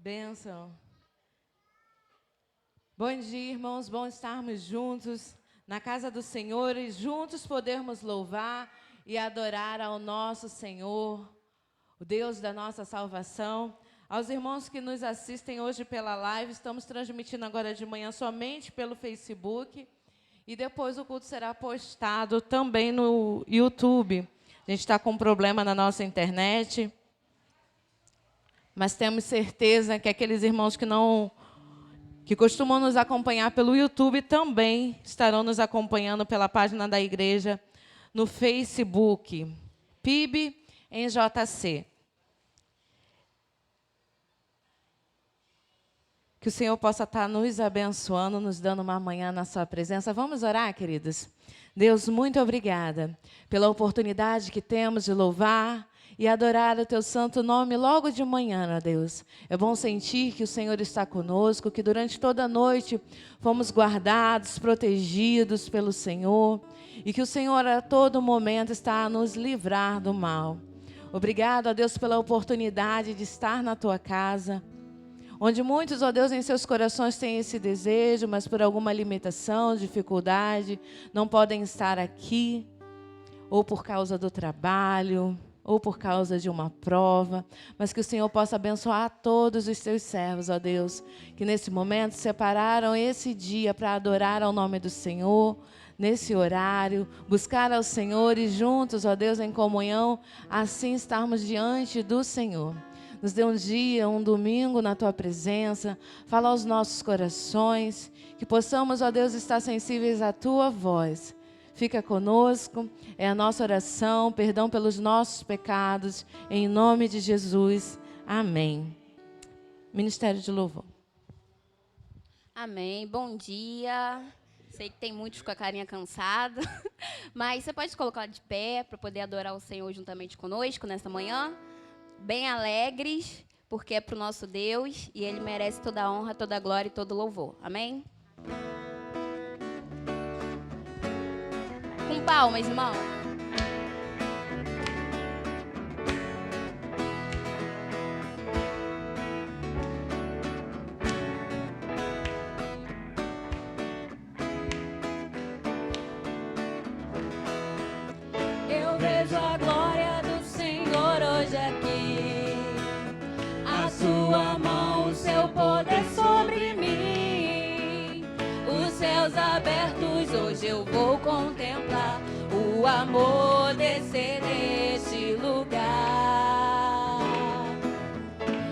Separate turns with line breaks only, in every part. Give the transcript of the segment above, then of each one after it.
Bênção. Bom dia, irmãos. Bom estarmos juntos na casa do Senhor e juntos podermos louvar e adorar ao nosso Senhor, o Deus da nossa salvação. Aos irmãos que nos assistem hoje pela live, estamos transmitindo agora de manhã somente pelo Facebook e depois o culto será postado também no YouTube. A gente está com um problema na nossa internet, mas temos certeza que aqueles irmãos que costumam nos acompanhar pelo YouTube também estarão nos acompanhando pela página da igreja no Facebook, PIB em JC. Que o Senhor possa estar nos abençoando, nos dando uma manhã na sua presença. Vamos orar, queridos? Deus, muito obrigada pela oportunidade que temos de louvar e adorar o teu santo nome logo de manhã, ó Deus. É bom sentir que o Senhor está conosco, que durante toda a noite fomos guardados, protegidos pelo Senhor e que o Senhor a todo momento está a nos livrar do mal. Obrigado, ó Deus, pela oportunidade de estar na tua casa, onde muitos, ó Deus, em seus corações têm esse desejo, mas por alguma limitação, dificuldade, não podem estar aqui, ou por causa do trabalho, ou por causa de uma prova, mas que o Senhor possa abençoar todos os teus servos, ó Deus, que nesse momento separaram esse dia para adorar ao nome do Senhor, nesse horário, buscar ao Senhor e juntos, ó Deus, em comunhão, assim estarmos diante do Senhor. Nos dê um dia, um domingo na Tua presença, fala aos nossos corações, que possamos, ó Deus, estar sensíveis à Tua voz. Fica conosco, é a nossa oração, perdão pelos nossos pecados, em nome de Jesus. Amém. Ministério de Louvor.
Amém. Bom dia. Sei que tem muitos com a carinha cansada, mas você pode se colocar de pé para poder adorar o Senhor juntamente conosco nessa manhã? Bem alegres, porque é para o nosso Deus e Ele merece toda a honra, toda a glória e todo o louvor. Amém? Com palmas, irmão.
Eu vejo a glória do Senhor hoje aqui, a sua mão, o seu poder sobre mim. Os céus abertos, hoje eu vou contemplar o amor descer neste lugar.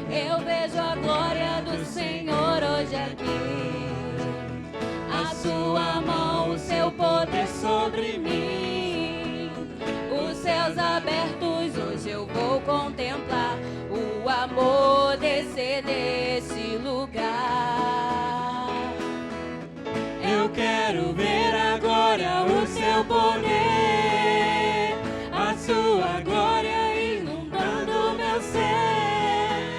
Eu vejo a glória do Senhor hoje aqui, a sua mão, o seu poder sobre mim. Os céus abertos, hoje eu vou contemplar o amor descer nesse lugar. Eu quero ver a glória, o seu poder, a sua glória inundando meu ser.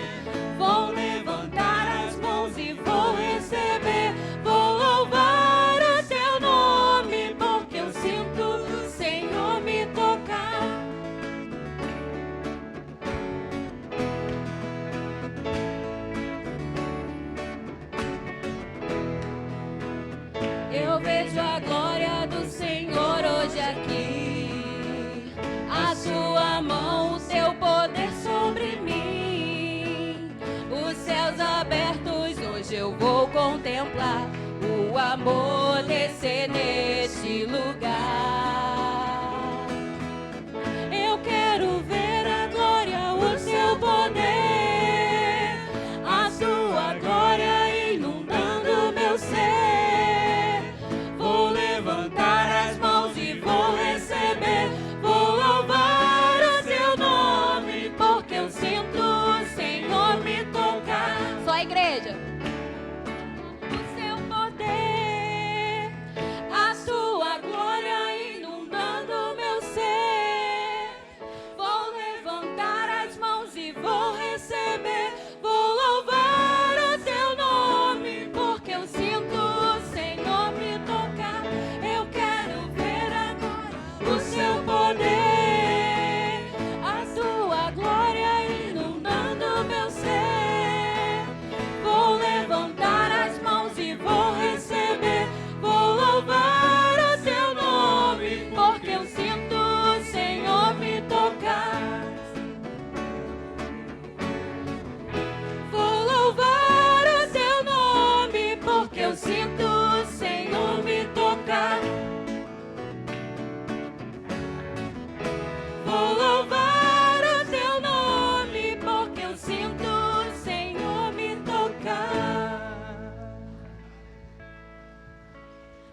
Vou levantar as mãos e vou receber, vou louvar o teu nome, porque eu sinto o Senhor me tocar. Eu vejo a glória do Senhor hoje aqui, a sua mão, o seu poder sobre mim. Os céus abertos, hoje eu vou contemplar o amor descer neste lugar. Eu quero ver a glória, o seu poder, a sua glória inundando meu ser. Vou levantar as mãos e vou receber, vou louvar o seu nome, porque eu sinto o Senhor me tocar.
Só a igreja.
O seu poder, a sua glória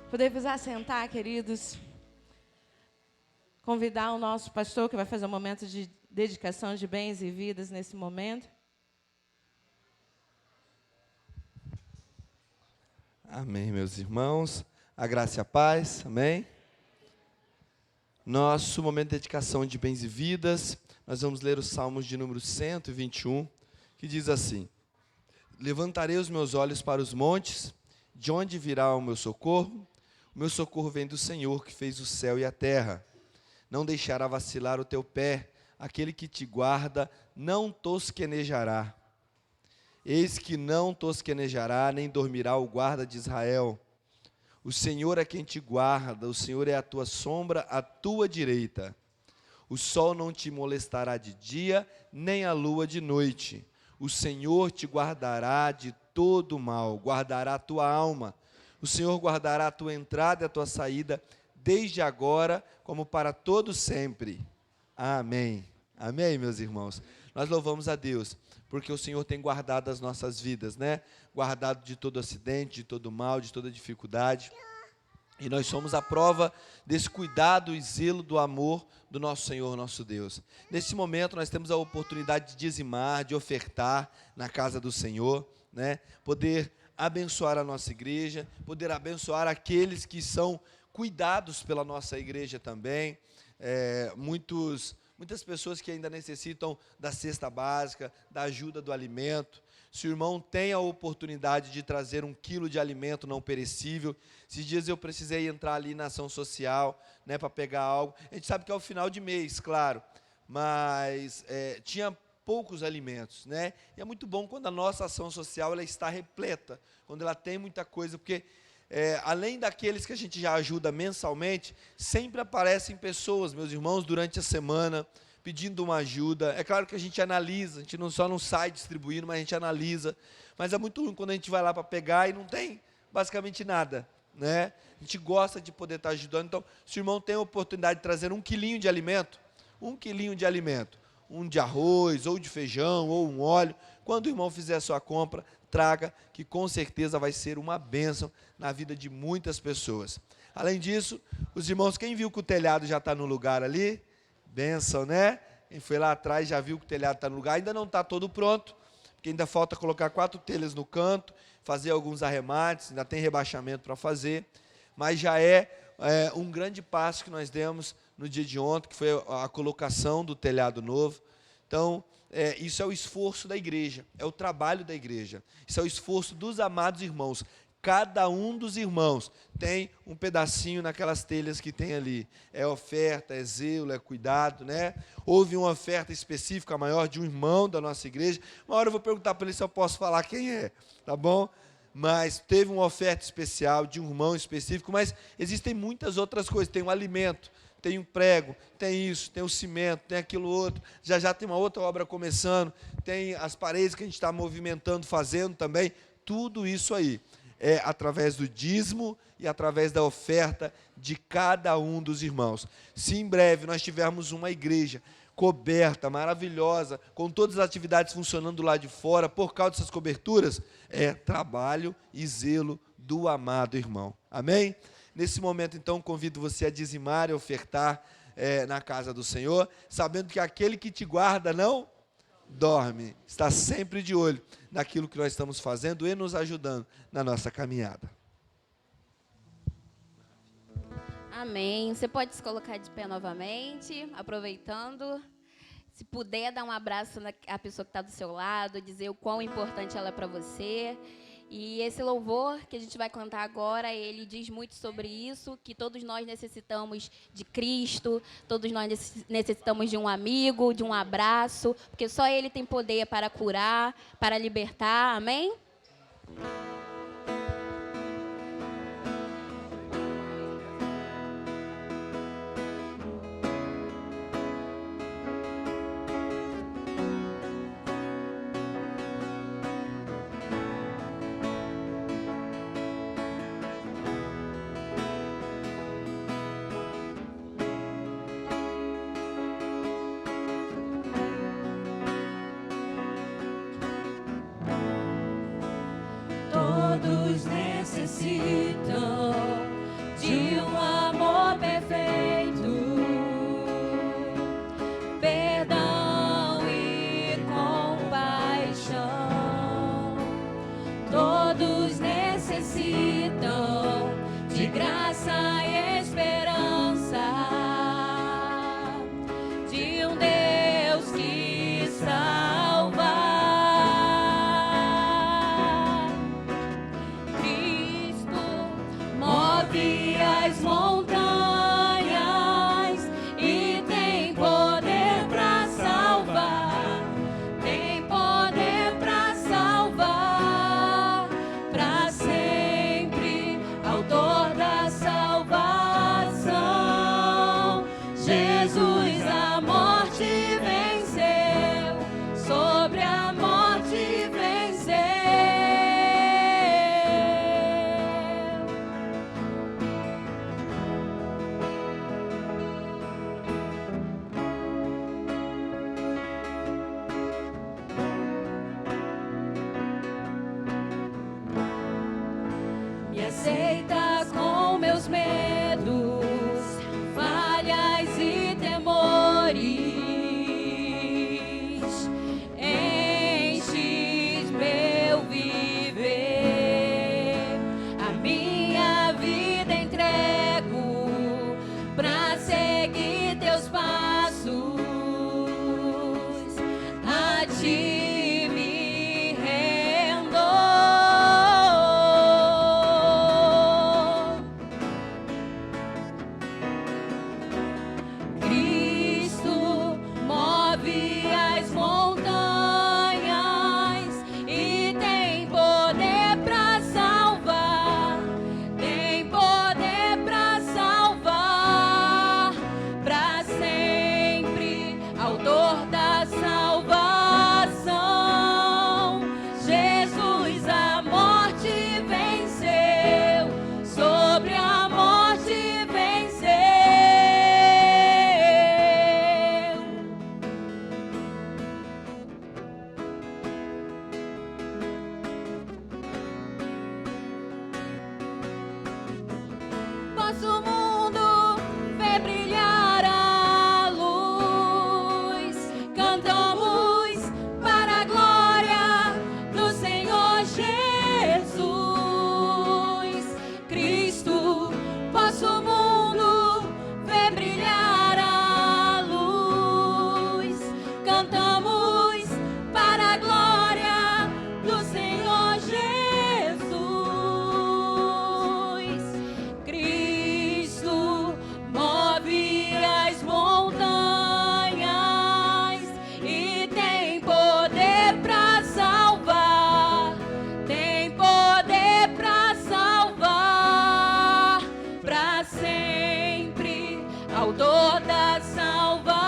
Podemos assentar, queridos. Convidar o nosso pastor, que vai fazer um momento de dedicação de bens e vidas nesse momento.
Amém, meus irmãos. A graça e a paz. Amém. Nosso momento de dedicação de bens e vidas, nós vamos ler os Salmos de número 121, que diz assim: Levantarei os meus olhos para os montes, de onde virá o meu socorro? O meu socorro vem do Senhor, que fez o céu e a terra. Não deixará vacilar o teu pé, aquele que te guarda não tosquenejará. Eis que não tosquenejará, nem dormirá o guarda de Israel. O Senhor é quem te guarda, o Senhor é a tua sombra, à tua direita. O sol não te molestará de dia, nem a lua de noite. O Senhor te guardará de todo mal, guardará a tua alma. O Senhor guardará a tua entrada e a tua saída, desde agora, como para todo sempre. Amém. Amém, meus irmãos. Nós louvamos a Deus, porque o Senhor tem guardado as nossas vidas, né? Guardado de todo acidente, de todo mal, de toda dificuldade. E nós somos a prova desse cuidado e zelo do amor do nosso Senhor, nosso Deus. Nesse momento, nós temos a oportunidade de dizimar, de ofertar na casa do Senhor, né? Poder abençoar a nossa igreja, poder abençoar aqueles que são cuidados pela nossa igreja também. Muitas pessoas que ainda necessitam da cesta básica, da ajuda do alimento. Se o irmão tem a oportunidade de trazer 1 quilo de alimento não perecível, esses dias eu precisei entrar ali na ação social, né, para pegar algo. A gente sabe que é o final de mês, claro, mas tinha poucos alimentos, né? E é muito bom quando a nossa ação social ela está repleta, quando ela tem muita coisa, porque além daqueles que a gente já ajuda mensalmente, sempre aparecem pessoas, meus irmãos, durante a semana, pedindo uma ajuda. É claro que a gente analisa, a gente só não sai distribuindo, mas a gente analisa. Mas é muito ruim quando a gente vai lá para pegar e não tem basicamente nada, né? A gente gosta de poder estar ajudando. Então, se o irmão tem a oportunidade de trazer 1 quilinho de alimento, 1 quilinho de alimento, um de arroz, ou de feijão, ou um óleo, quando o irmão fizer a sua compra, traga, que com certeza vai ser uma bênção na vida de muitas pessoas. Além disso, os irmãos, quem viu que o telhado já está no lugar ali, bênção, né? Quem foi lá atrás já viu que o telhado está no lugar, ainda não está todo pronto, porque ainda falta colocar 4 telhas no canto, fazer alguns arremates, ainda tem rebaixamento para fazer, mas já é um grande passo que nós demos no dia de ontem, que foi a colocação do telhado novo. Então, isso é o esforço da igreja, é o trabalho da igreja, isso é o esforço dos amados irmãos. Cada um dos irmãos tem um pedacinho naquelas telhas que tem ali. É oferta, é zelo, é cuidado, né? Houve uma oferta específica maior de um irmão da nossa igreja. Uma hora eu vou perguntar para ele se eu posso falar quem é, tá bom? Mas teve uma oferta especial de um irmão específico, mas existem muitas outras coisas. Tem um alimento, tem um prego, tem isso, tem o cimento, tem aquilo outro. Já tem uma outra obra começando, tem as paredes que a gente está movimentando, fazendo também. Tudo isso aí é através do dízimo e através da oferta de cada um dos irmãos. Se em breve nós tivermos uma igreja coberta, maravilhosa, com todas as atividades funcionando lá de fora, por causa dessas coberturas, é trabalho e zelo do amado irmão. Amém? Nesse momento, então, convido você a dizimar e ofertar na casa do Senhor, sabendo que aquele que te guarda não dorme, está sempre de olho naquilo que nós estamos fazendo e nos ajudando na nossa caminhada.
Amém. Você pode se colocar de pé novamente, aproveitando. Se puder, dar um abraço à pessoa que está do seu lado, dizer o quão importante ela é para você. E esse louvor que a gente vai cantar agora, ele diz muito sobre isso, que todos nós necessitamos de Cristo, todos nós necessitamos de um amigo, de um abraço, porque só Ele tem poder para curar, para libertar, amém?
Todo as montanhas e tem poder para salvar. Tem poder para salvar para sempre, autor da salvação. Jesus a morte venceu, sobre a morte venceu. Me aceita com meus medos, falhas e temores. Enches meu viver, a minha vida entrego pra seguir teus passos. A ti me rendo. Cristo move as montanhas e tem poder para salvar. Tem poder para salvar para sempre, autor da salvação. Jesus a morte venceu, sobre a morte venceu. Nosso mundo vê brilhar a luz. Cantamos para a glória do Senhor Jesus. Cristo, vosso mundo vê brilhar a luz. Cantamos para a glória do Senhor Jesus. Cristo move as montanhas e tem poder para salvar. Tem poder para salvar para sempre, autor da salvação.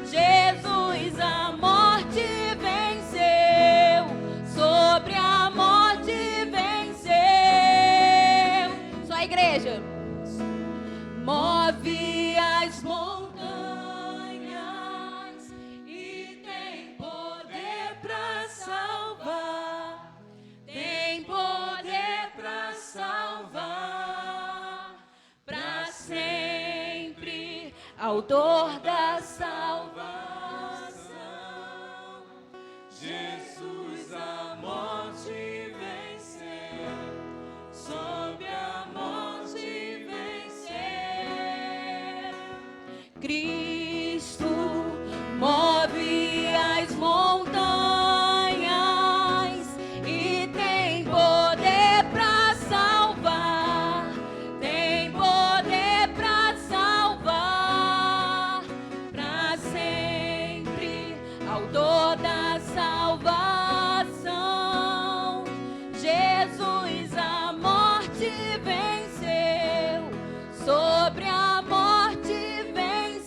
Jesus a morte venceu, sobre a morte venceu. Só a igreja. Move as montanhas e tem poder para salvar. Tem poder para salvar para sempre, autor da salvação. Jesus a morte venceu, sobre a morte venceu. Cristo move as montanhas e tem poder para salvar. Tem poder para salvar para sempre, autor da salvação. Jesus a morte venceu, sobre a morte venceu.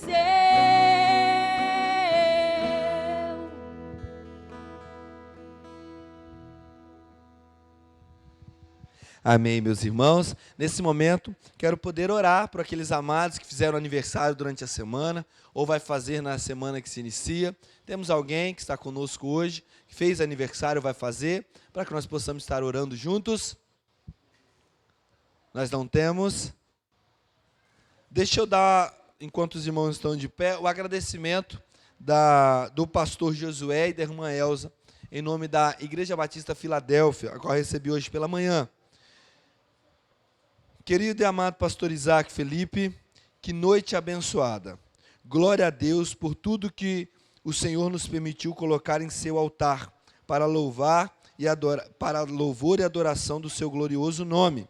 Amém, meus irmãos. Nesse momento, quero poder orar por aqueles amados que fizeram aniversário durante a semana, ou vai fazer na semana que se inicia. Temos alguém que está conosco hoje, que fez aniversário, vai fazer, para que nós possamos estar orando juntos. Nós não temos. Deixa eu dar, enquanto os irmãos estão de pé, o agradecimento do pastor Josué e da irmã Elza, em nome da Igreja Batista Filadélfia, a qual recebi hoje pela manhã. Querido e amado pastor Isaac Felipe, que noite abençoada. Glória a Deus por tudo que o Senhor nos permitiu colocar em seu altar, para louvar e adorar, para louvor e adoração do seu glorioso nome.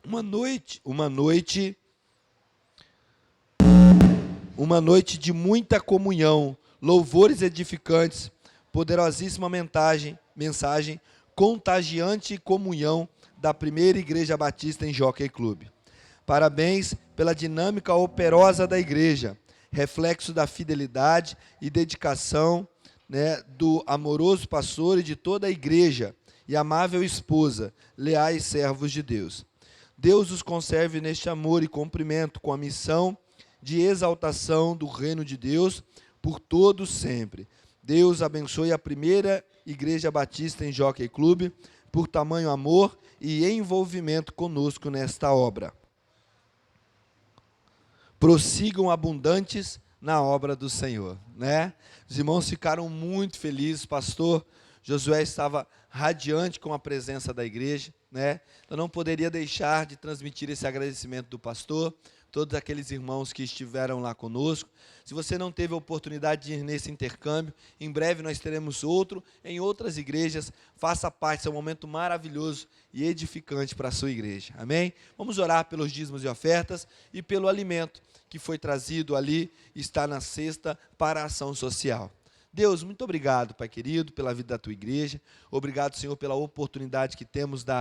uma noite de muita comunhão, louvores edificantes, poderosíssima mensagem contagiante e comunhão da primeira Igreja Batista em Jockey Club. Parabéns pela dinâmica operosa da igreja, reflexo da fidelidade e dedicação, né, do amoroso pastor e de toda a igreja, e amável esposa, leais servos de Deus. Deus os conserve neste amor e cumprimento com a missão de exaltação do reino de Deus por todos sempre. Deus abençoe a primeira Igreja Batista em Jockey Club por tamanho amor e envolvimento conosco nesta obra. Prossigam abundantes na obra do Senhor, né? Os irmãos ficaram muito felizes, pastor Josué estava radiante com a presença da igreja, né? Eu não poderia deixar de transmitir esse agradecimento do pastor, todos aqueles irmãos que estiveram lá conosco. Se você não teve a oportunidade de ir nesse intercâmbio, em breve nós teremos outro em outras igrejas. Faça parte, é um momento maravilhoso e edificante para a sua igreja. Amém? Vamos orar pelos dízimos e ofertas e pelo alimento que foi trazido ali, está na cesta para a ação social. Deus, muito obrigado, Pai querido, pela vida da tua igreja. Obrigado, Senhor, pela oportunidade que temos de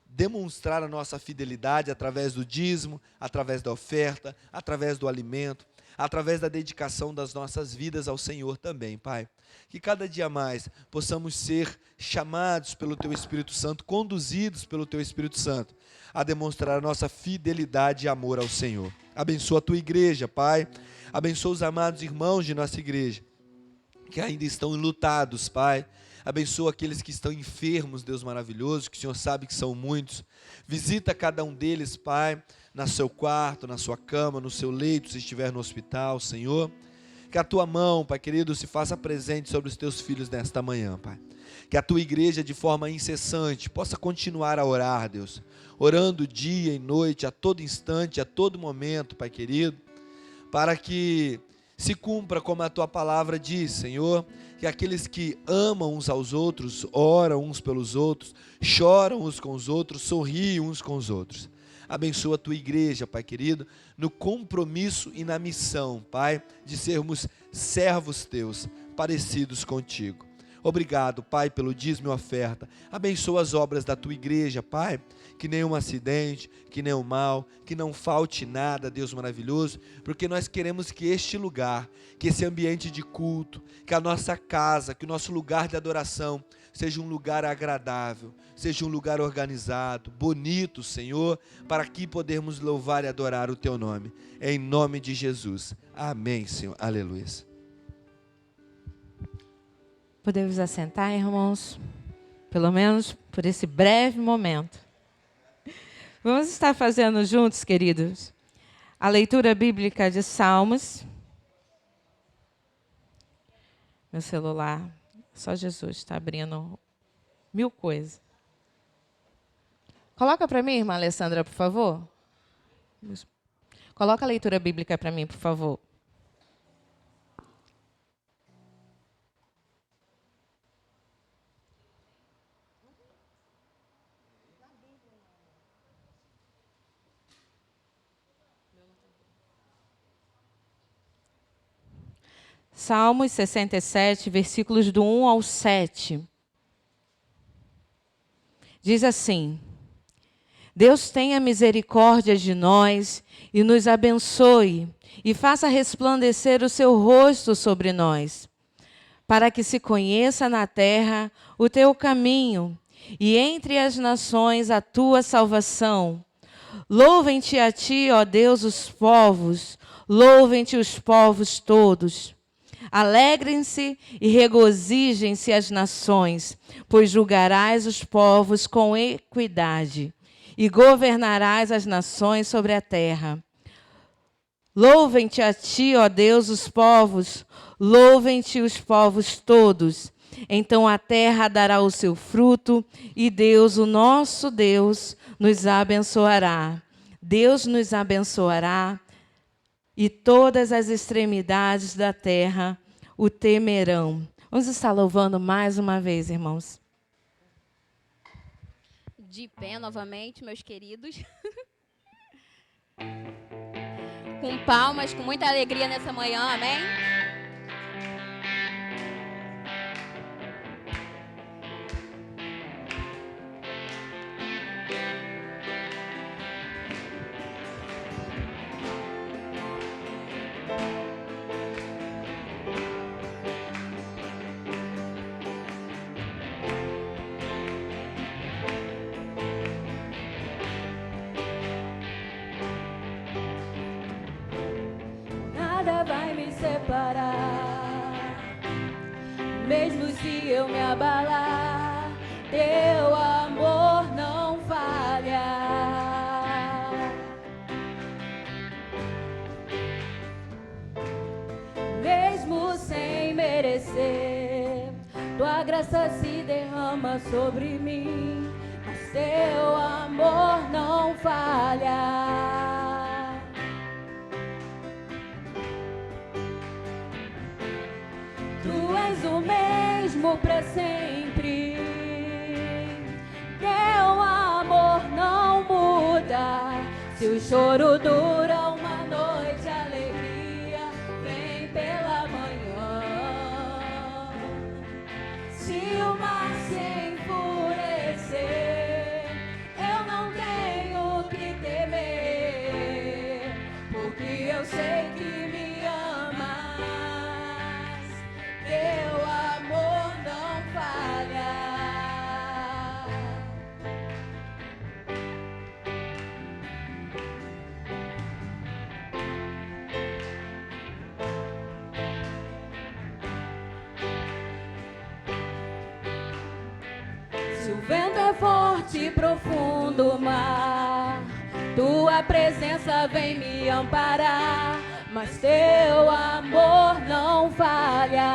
demonstrar a nossa fidelidade através do dízimo, através da oferta, através do alimento, através da dedicação das nossas vidas ao Senhor também, Pai. Que cada dia mais possamos ser chamados pelo Teu Espírito Santo, conduzidos pelo Teu Espírito Santo, a demonstrar a nossa fidelidade e amor ao Senhor. Abençoa a Tua igreja, Pai. Abençoa os amados irmãos de nossa igreja, que ainda estão enlutados, Pai. Abençoa aqueles que estão enfermos, Deus maravilhoso, que o Senhor sabe que são muitos. Visita cada um deles, Pai, no seu quarto, na sua cama, no seu leito, se estiver no hospital, Senhor. Que a Tua mão, Pai querido, se faça presente sobre os Teus filhos nesta manhã, Pai. Que a Tua igreja, de forma incessante, possa continuar a orar, Deus. Orando dia e noite, a todo instante, a todo momento, Pai querido. Para que se cumpra como a Tua palavra diz, Senhor, que aqueles que amam uns aos outros, oram uns pelos outros, choram uns com os outros, sorriem uns com os outros. Abençoa a Tua igreja, Pai querido, no compromisso e na missão, Pai, de sermos servos Teus, parecidos contigo. Obrigado, Pai, pelo dízimo e oferta. Abençoa as obras da Tua igreja, Pai, que nenhum acidente, que nenhum mal, que não falte nada, Deus maravilhoso, porque nós queremos que este lugar, que esse ambiente de culto, que a nossa casa, que o nosso lugar de adoração seja um lugar agradável, seja um lugar organizado, bonito, Senhor, para aqui podermos louvar e adorar o Teu nome. Em nome de Jesus. Amém, Senhor. Aleluia.
Podemos assentar, irmãos, pelo menos por esse breve momento. Vamos estar fazendo juntos, queridos, a leitura bíblica de Salmos. Meu celular, só Jesus está abrindo 1000 coisas. Coloca para mim, irmã Alessandra, por favor. Coloca a leitura bíblica para mim, por favor. Salmos 67, versículos do 1 ao 7. Diz assim: Deus tenha misericórdia de nós e nos abençoe e faça resplandecer o seu rosto sobre nós, para que se conheça na terra o teu caminho e entre as nações a tua salvação. Louvem-te a ti, ó Deus, os povos, louvem-te os povos todos. Alegrem-se e regozijem-se as nações, pois julgarás os povos com equidade e governarás as nações sobre a terra. Louvem-te a ti, ó Deus, os povos, louvem-te os povos todos. Então a terra dará o seu fruto e Deus, o nosso Deus, nos abençoará. Deus nos abençoará e todas as extremidades da terra o temerão. Vamos estar louvando mais uma vez, irmãos.
De pé novamente, meus queridos. com palmas, com muita alegria nessa manhã, amém?
Nada vai me separar, mesmo se eu me abalar, teu amor não falha. Mesmo sem merecer, tua graça se derrama sobre mim, mas teu amor não falha. Tu és o mesmo para sempre, teu amor não muda. Se o choro dura uma noite, a alegria vem pela manhã. Se o mar se enfurecer, eu não tenho que temer, porque eu sei que me amas. Teu amor não falha. Se o vento é forte e profundo o mar, tua presença vem me amparar, mas teu amor não falha.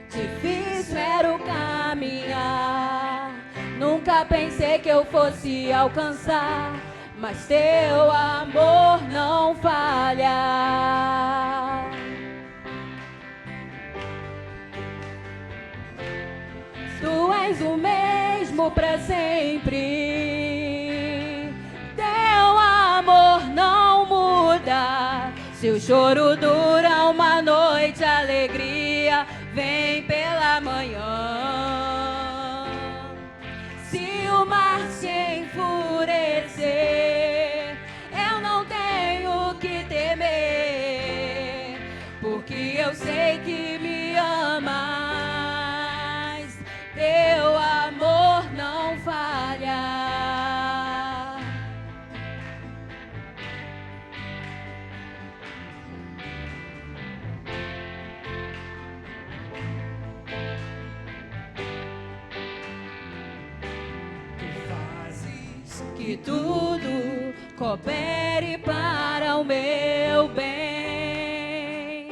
Difícil era o caminhar, nunca pensei que eu fosse alcançar, mas teu amor não falha. Tu és o mesmo para sempre, teu amor não muda. Se o choro dura uma noite, a alegria vem pela manhã. Se o mar se enfurecer, eu não tenho que temer, porque eu sei que me amas. Teu amor não falha. Tu fazes que tudo coopere para o meu bem.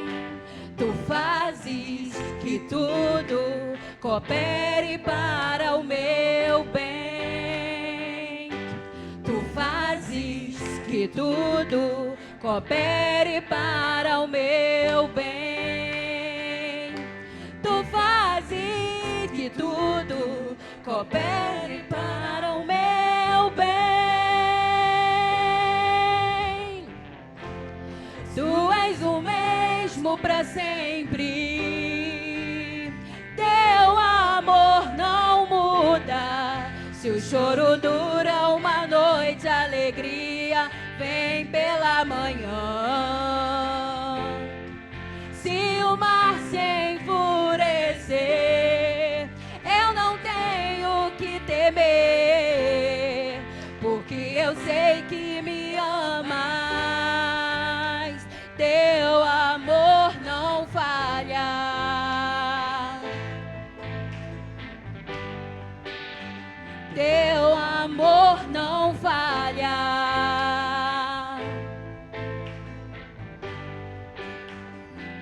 Tu fazes que tudo coopere para o meu bem. Tu fazes que tudo coopere para o meu bem. Tu fazes que tudo coopere para o meu bem. Tu és o mesmo para sempre, teu amor não muda. Se o choro dura uma noite, a alegria vem pela manhã. Se o mar se enfurecer, eu não tenho que temer, porque eu sei que me amas. Teu amor não falha. Teu amor não falha.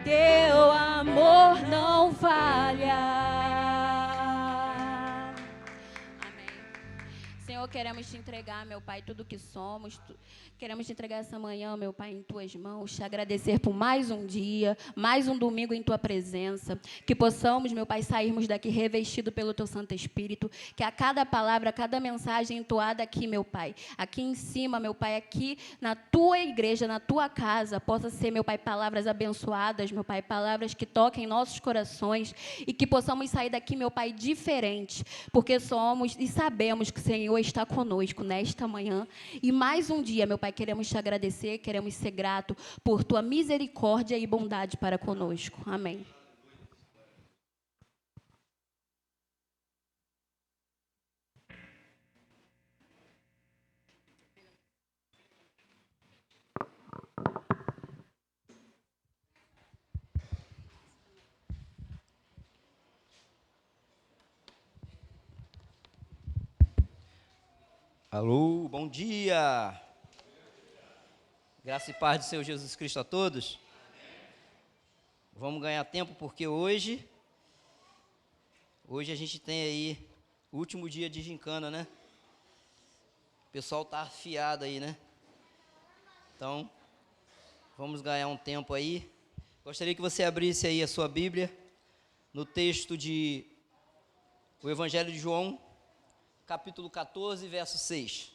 Teu amor não falha.
Amém. Senhor, queremos te entregar, meu Pai, tudo que somos. Queremos te entregar essa manhã, meu Pai, em tuas mãos. Te agradecer por mais um dia, mais um domingo em tua presença. Que possamos, meu Pai, sairmos daqui revestido pelo teu Santo Espírito. Que a cada palavra, a cada mensagem entoada aqui, meu Pai, aqui em cima, meu Pai, aqui na tua igreja, na tua casa, possa ser, meu Pai, palavras abençoadas, meu Pai, palavras que toquem nossos corações e que possamos sair daqui, meu Pai, diferentes, porque somos e sabemos que o Senhor está conosco nesta manhã. E mais um dia, meu Pai, queremos te agradecer, queremos ser grato por tua misericórdia e bondade para conosco. Amém.
Alô, bom dia! Graça e paz do Senhor Jesus Cristo a todos. Vamos ganhar tempo porque hoje a gente tem aí o último dia de gincana, né? O pessoal tá afiado aí, né? Então, vamos ganhar um tempo aí. Gostaria que você abrisse aí a sua Bíblia no texto de o Evangelho de João, capítulo 14, verso 6.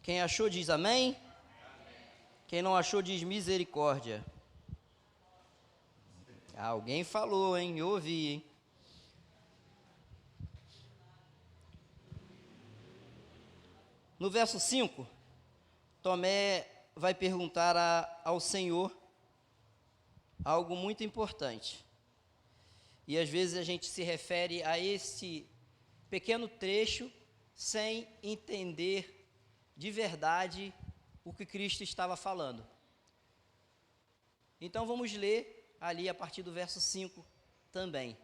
Quem achou diz amém. Quem não achou diz misericórdia. Alguém falou, hein? Eu ouvi, hein? No verso 5, Tomé vai perguntar ao Senhor algo muito importante. E às vezes a gente se refere a esse pequeno trecho sem entender de verdade o que Cristo estava falando. Então vamos ler ali a partir do verso 5 também,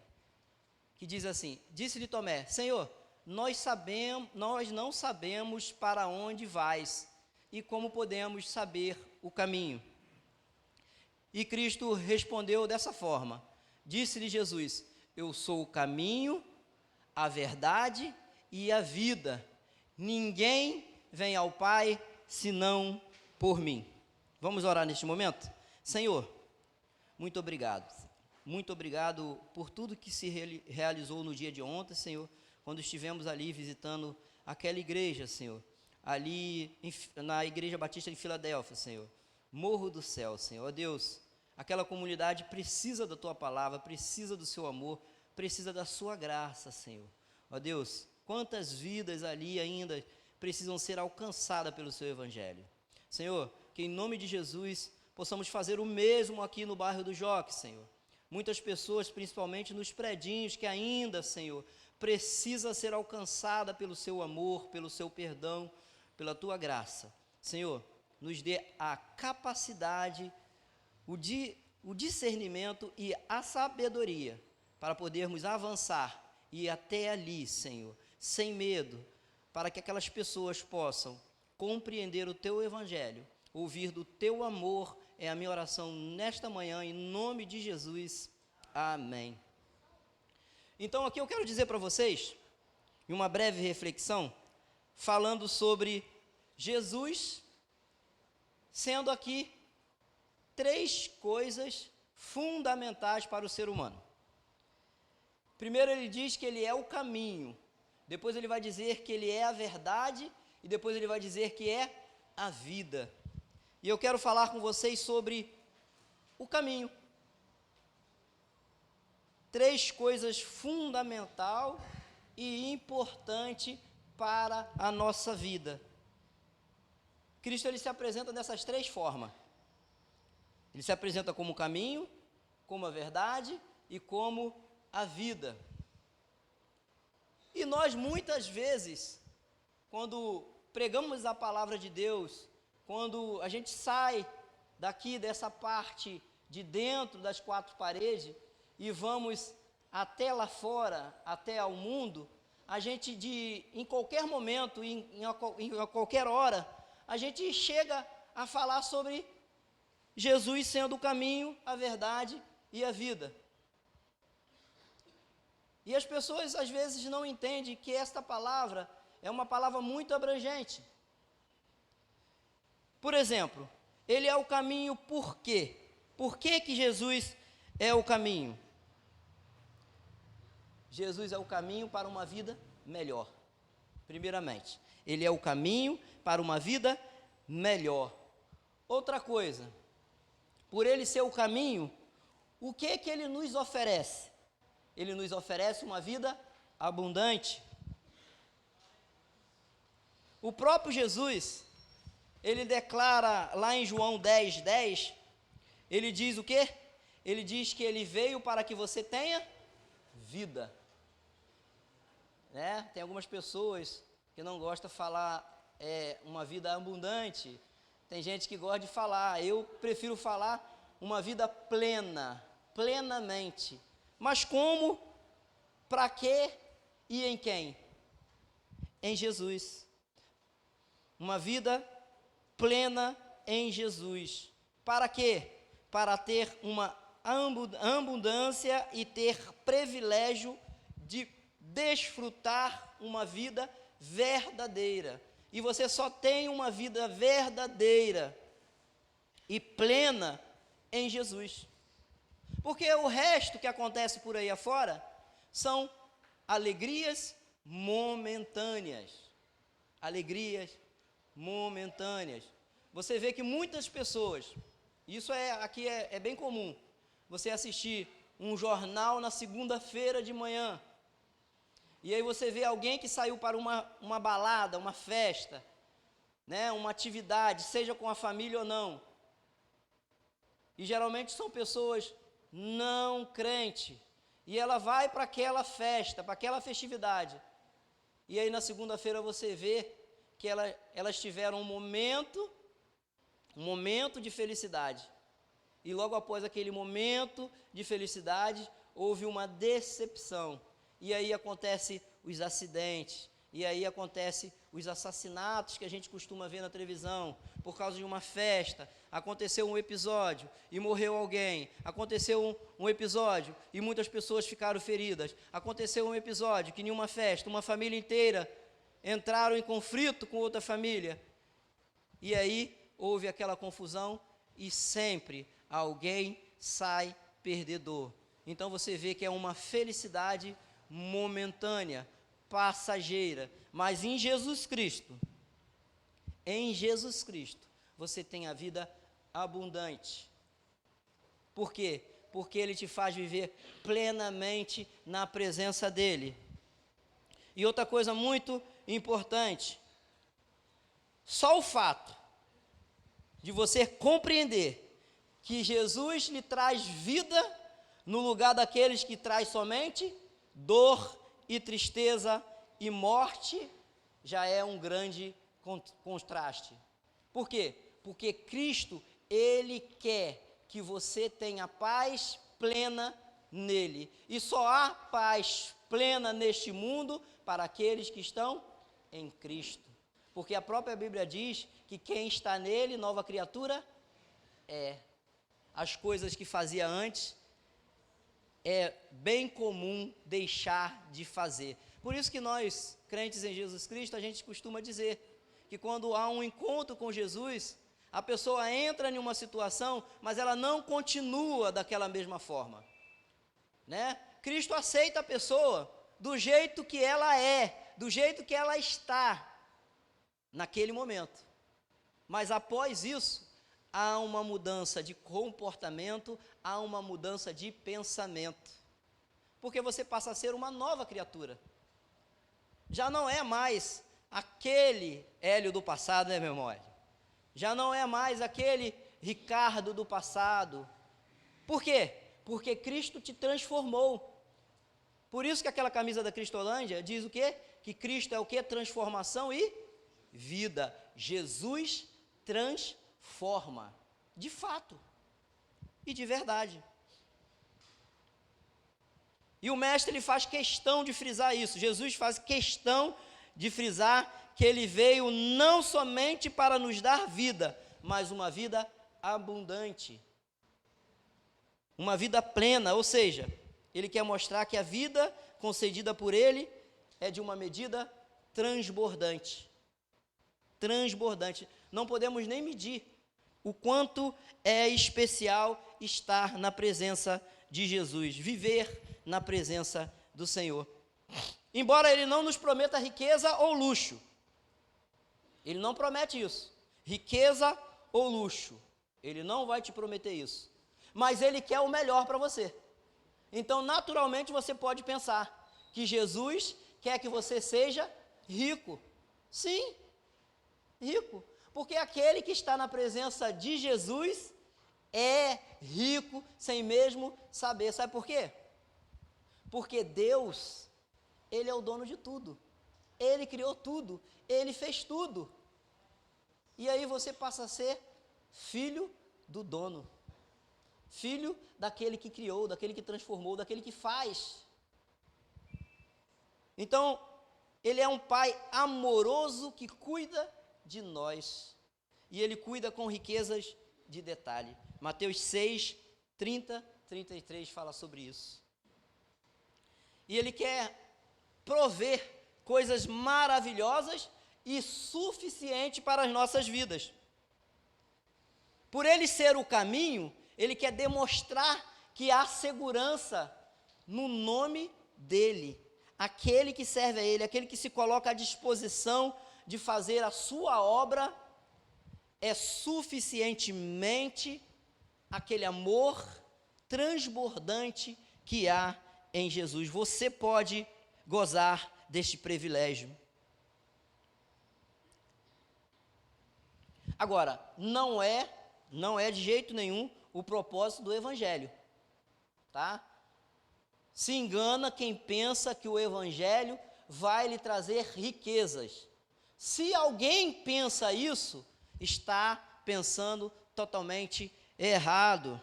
que diz assim: Disse-lhe Tomé: Senhor, nós não sabemos para onde vais e como podemos saber o caminho. E Cristo respondeu dessa forma: Disse-lhe Jesus: Eu sou o caminho, a verdade e a vida. Ninguém vem ao Pai senão por mim. Vamos orar neste momento? Senhor, muito obrigado. Muito obrigado por tudo que se realizou no dia de ontem, Senhor, quando estivemos ali visitando aquela igreja, Senhor, ali na Igreja Batista de Filadélfia, Senhor, Morro do Céu, Senhor. Ó Deus, aquela comunidade precisa da Tua palavra, precisa do Seu amor, precisa da Sua graça, Senhor. Ó Deus, quantas vidas ali ainda precisam ser alcançadas pelo Seu Evangelho. Senhor, que em nome de Jesus possamos fazer o mesmo aqui no bairro do Joque, Senhor. Muitas pessoas, principalmente nos predinhos, que ainda, Senhor, precisa ser alcançada pelo Seu amor, pelo Seu perdão, pela Tua graça. Senhor, nos dê a capacidade, o discernimento e a sabedoria para podermos avançar e ir até ali, Senhor, sem medo, para que aquelas pessoas possam compreender o Teu Evangelho, ouvir do Teu amor. É a minha oração nesta manhã, em nome de Jesus. Amém. Então, aqui eu quero dizer para vocês, em uma breve reflexão, falando sobre Jesus, sendo aqui 3 coisas fundamentais para o ser humano. Primeiro, ele diz que ele é o caminho. Depois ele vai dizer que ele é a verdade. E depois ele vai dizer que é a vida. E eu quero falar com vocês sobre o caminho. 3 coisas fundamentais e importantes para a nossa vida. Cristo, ele se apresenta dessas 3 formas. Ele se apresenta como o caminho, como a verdade e como a vida. E nós, muitas vezes, quando pregamos a palavra de Deus, quando a gente sai daqui dessa parte de dentro das 4 paredes e vamos até lá fora, até ao mundo, a gente em qualquer momento, em qualquer hora, a gente chega a falar sobre Jesus sendo o caminho, a verdade e a vida. E as pessoas às vezes não entendem que esta palavra é uma palavra muito abrangente. Por exemplo, ele é o caminho por quê? Por que que Jesus é o caminho? Jesus é o caminho para uma vida melhor. Primeiramente, ele é o caminho para uma vida melhor. Outra coisa, por ele ser o caminho, o que que ele nos oferece? Ele nos oferece uma vida abundante. O próprio Jesus, ele declara lá em João 10:10, ele diz o quê? Ele diz que ele veio para que você tenha vida. Né? Tem algumas pessoas que não gostam de falar uma vida abundante. Tem gente que gosta de falar, eu prefiro falar uma vida plena, plenamente. Mas como, para quê e em quem? Em Jesus. Uma vida plena em Jesus. Para quê? Para ter uma abundância e ter privilégio de desfrutar uma vida verdadeira. E você só tem uma vida verdadeira e plena em Jesus. Porque o resto que acontece por aí afora são alegrias momentâneas. Alegrias momentâneas. Você vê que muitas pessoas, isso aqui é bem comum, você assistir um jornal na segunda-feira de manhã, e aí você vê alguém que saiu para uma balada, uma festa, né, uma atividade, seja com a família ou não. E geralmente são pessoas não crentes, e ela vai para aquela festa, para aquela festividade, e aí na segunda-feira você vê que elas tiveram um momento de felicidade, e logo após aquele momento de felicidade, houve uma decepção, e aí acontecem os acidentes, e aí acontecem os assassinatos que a gente costuma ver na televisão, por causa de uma festa, aconteceu um episódio e morreu alguém, aconteceu um episódio e muitas pessoas ficaram feridas, aconteceu um episódio que em uma festa, uma família inteira entraram em conflito com outra família, e aí houve aquela confusão e sempre alguém sai perdedor. Então você vê que é uma felicidade momentânea, passageira, mas em Jesus Cristo, você tem a vida abundante. Por quê? Porque Ele te faz viver plenamente na presença dEle. E outra coisa muito importante, só o fato de você compreender que Jesus lhe traz vida no lugar daqueles que traz somente dor e tristeza e morte, já é um grande contraste. Por quê? Porque Cristo, Ele quer que você tenha paz plena nele. E só há paz plena neste mundo para aqueles que estão em Cristo. Porque a própria Bíblia diz que quem está nele, nova criatura, é. As coisas que fazia antes, é bem comum deixar de fazer. Por isso que nós, crentes em Jesus Cristo, a gente costuma dizer que quando há um encontro com Jesus, a pessoa entra em uma situação, mas ela não continua daquela mesma forma, né? Cristo aceita a pessoa do jeito que ela é, do jeito que ela está naquele momento. Mas após isso, há uma mudança de comportamento, há uma mudança de pensamento. Porque você passa a ser uma nova criatura. Já não é mais aquele Hélio do passado, né, meu irmão? Já não é mais aquele Ricardo do passado. Por quê? Porque Cristo te transformou. Por isso que aquela camisa da Cristolândia diz o quê? Que Cristo é o quê? Transformação e vida. Jesus transforma. De fato. E de verdade. E o mestre, ele faz questão de frisar isso. Jesus faz questão de frisar que ele veio não somente para nos dar vida, mas uma vida abundante, uma vida plena, ou seja, ele quer mostrar que a vida concedida por ele é de uma medida transbordante. Transbordante. Não podemos nem medir o quanto é especial estar na presença de Jesus, viver na presença do Senhor. Embora ele não nos prometa riqueza ou luxo, ele não promete isso, riqueza ou luxo, ele não vai te prometer isso, mas ele quer o melhor para você. Então, naturalmente, você pode pensar que Jesus quer que você seja rico. Sim, rico, porque aquele que está na presença de Jesus é rico sem mesmo saber. Sabe por quê? Porque Deus, Ele é o dono de tudo. Ele criou tudo, Ele fez tudo. E aí você passa a ser filho do dono. Filho daquele que criou, daquele que transformou, daquele que faz. Então, Ele é um Pai amoroso que cuida de nós. E Ele cuida com riquezas de detalhe. Mateus 6, 30, 33 fala sobre isso. E Ele quer prover coisas maravilhosas e suficiente para as nossas vidas. Por Ele ser o caminho, Ele quer demonstrar que há segurança no nome dEle. Aquele que serve a Ele, aquele que se coloca à disposição de fazer a sua obra, é suficientemente aquele amor transbordante que há em Jesus. Você pode gozar deste privilégio. Agora, não é de jeito nenhum o propósito do Evangelho, tá? Se engana quem pensa que o Evangelho vai lhe trazer riquezas. Se alguém pensa isso, está pensando totalmente errado.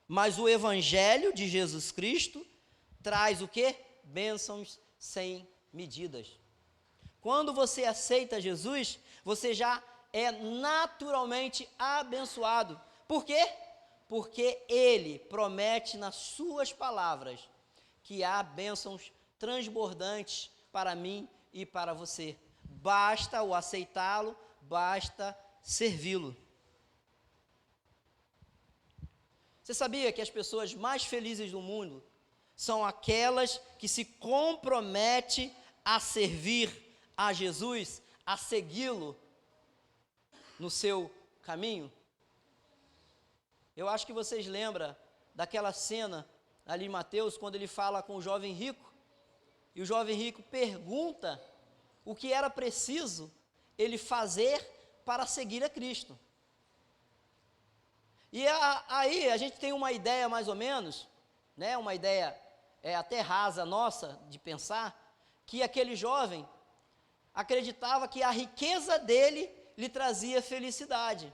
Mas o Evangelho de Jesus Cristo traz o quê? Bênçãos sem medidas. Quando você aceita Jesus, você já é naturalmente abençoado. Por quê? Porque Ele promete nas suas palavras que há bênçãos transbordantes para mim e para você. Basta o aceitá-lo, basta servi-lo. Você sabia que as pessoas mais felizes do mundo são aquelas que se comprometem a servir a Jesus, a segui-lo no seu caminho? Eu acho que vocês lembram daquela cena ali em Mateus, quando ele fala com o jovem rico, e o jovem rico pergunta o que era preciso ele fazer para seguir a Cristo. E aí a gente tem uma ideia mais ou menos, né, uma ideia até rasa nossa de pensar, que aquele jovem acreditava que a riqueza dele lhe trazia felicidade.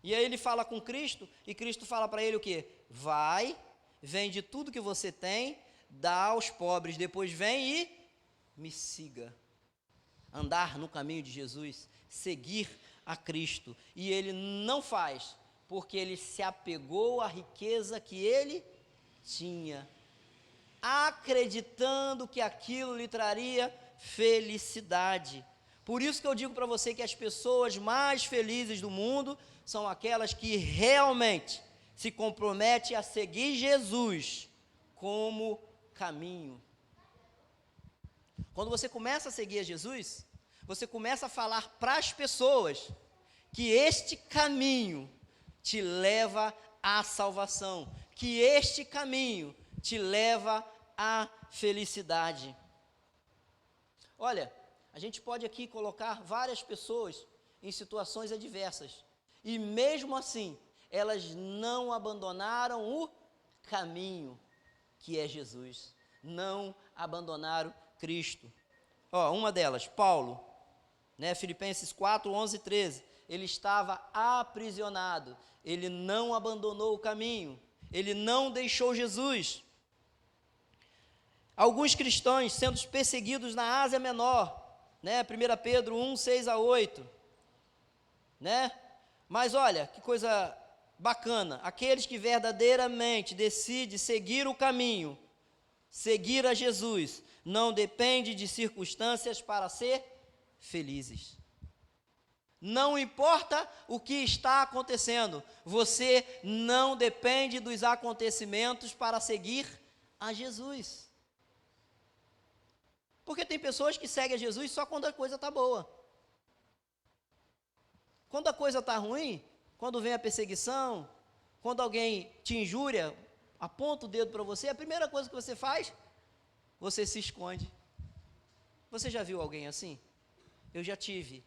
E aí ele fala com Cristo, e Cristo fala para ele o quê? Vai, vende tudo que você tem, dá aos pobres, depois vem e me siga. Andar no caminho de Jesus, seguir a Cristo. E ele não faz, porque ele se apegou à riqueza que ele tinha, acreditando que aquilo lhe traria felicidade. Por isso que eu digo para você que as pessoas mais felizes do mundo são aquelas que realmente se comprometem a seguir Jesus como caminho. Quando você começa a seguir a Jesus, você começa a falar para as pessoas que este caminho te leva à salvação, que este caminho te leva à felicidade. Olha, a gente pode aqui colocar várias pessoas em situações adversas, e mesmo assim, elas não abandonaram o caminho que é Jesus, não abandonaram Cristo. Uma delas, Paulo, né, Filipenses 4, 11 e 13, ele estava aprisionado, ele não abandonou o caminho, ele não deixou Jesus. alguns cristãos sendo perseguidos na Ásia Menor, né? 1 Pedro 1, 6-8, né? Mas olha, que coisa bacana, aqueles que verdadeiramente decidem seguir o caminho, seguir a Jesus, não depende de circunstâncias para ser felizes. Não importa o que está acontecendo, você não depende dos acontecimentos para seguir a Jesus. Porque tem pessoas que seguem a Jesus só quando a coisa está boa. Quando a coisa está ruim, quando vem a perseguição, quando alguém te injúria, aponta o dedo para você, a primeira coisa que você faz, você se esconde. Você já viu alguém assim? Eu já tive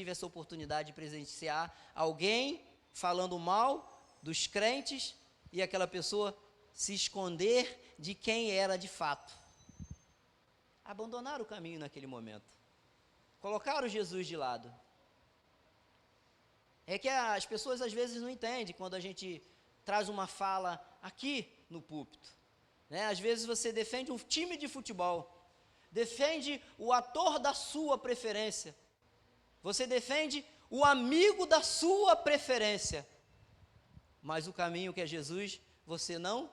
essa oportunidade de presenciar alguém falando mal dos crentes e aquela pessoa se esconder de quem era de fato. Abandonaram o caminho naquele momento. Colocaram Jesus de lado. É que as pessoas às vezes não entendem quando a gente traz uma fala aqui no púlpito, né? Às vezes você defende um time de futebol, defende o ator da sua preferência, você defende o amigo da sua preferência, mas o caminho que é Jesus, você não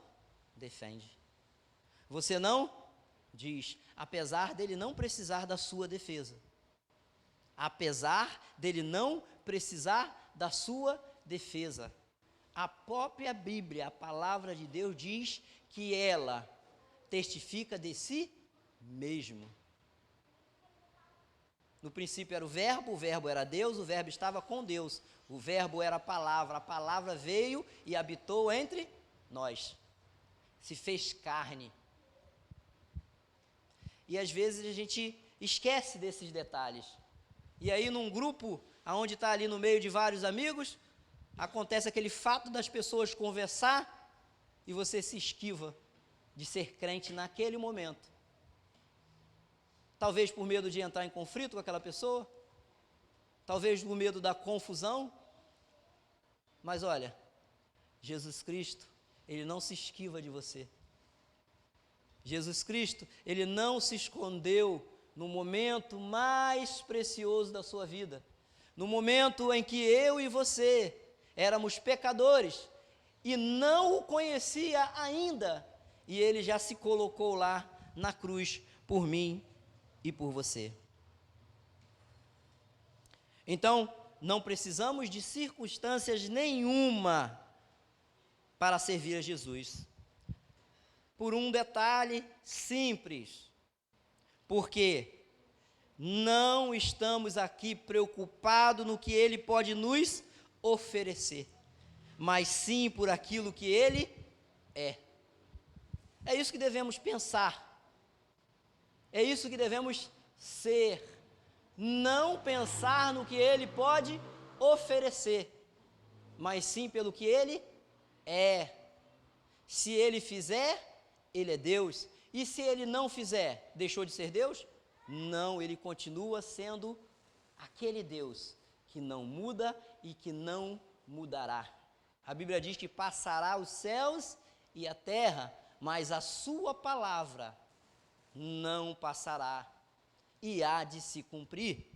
defende. Você não diz, apesar dele não precisar da sua defesa. Apesar dele não precisar da sua defesa. A própria Bíblia, a palavra de Deus, diz que ela testifica de si mesmo. No princípio era o verbo era Deus, o verbo estava com Deus, o verbo era a palavra veio e habitou entre nós, se fez carne. E às vezes a gente esquece desses detalhes. E aí num grupo, onde está ali no meio de vários amigos, acontece aquele fato das pessoas conversar e você se esquiva de ser crente naquele momento. Talvez por medo de entrar em conflito com aquela pessoa, talvez por medo da confusão, mas olha, Jesus Cristo, Ele não se esquiva de você. Jesus Cristo, Ele não se escondeu no momento mais precioso da sua vida, no momento em que eu e você éramos pecadores e não o conhecia ainda, e Ele já se colocou lá na cruz por mim e por você. Então, não precisamos de circunstâncias nenhuma para servir a Jesus. Por um detalhe simples, porque não estamos aqui preocupados no que Ele pode nos oferecer, mas sim por aquilo que Ele é. É isso que devemos pensar. É isso que devemos ser, não pensar no que Ele pode oferecer, mas sim pelo que Ele é. Se Ele fizer, Ele é Deus, e se Ele não fizer, deixou de ser Deus? Não, Ele continua sendo aquele Deus que não muda e que não mudará. A Bíblia diz que passará os céus e a terra, mas a sua palavra não passará e há de se cumprir.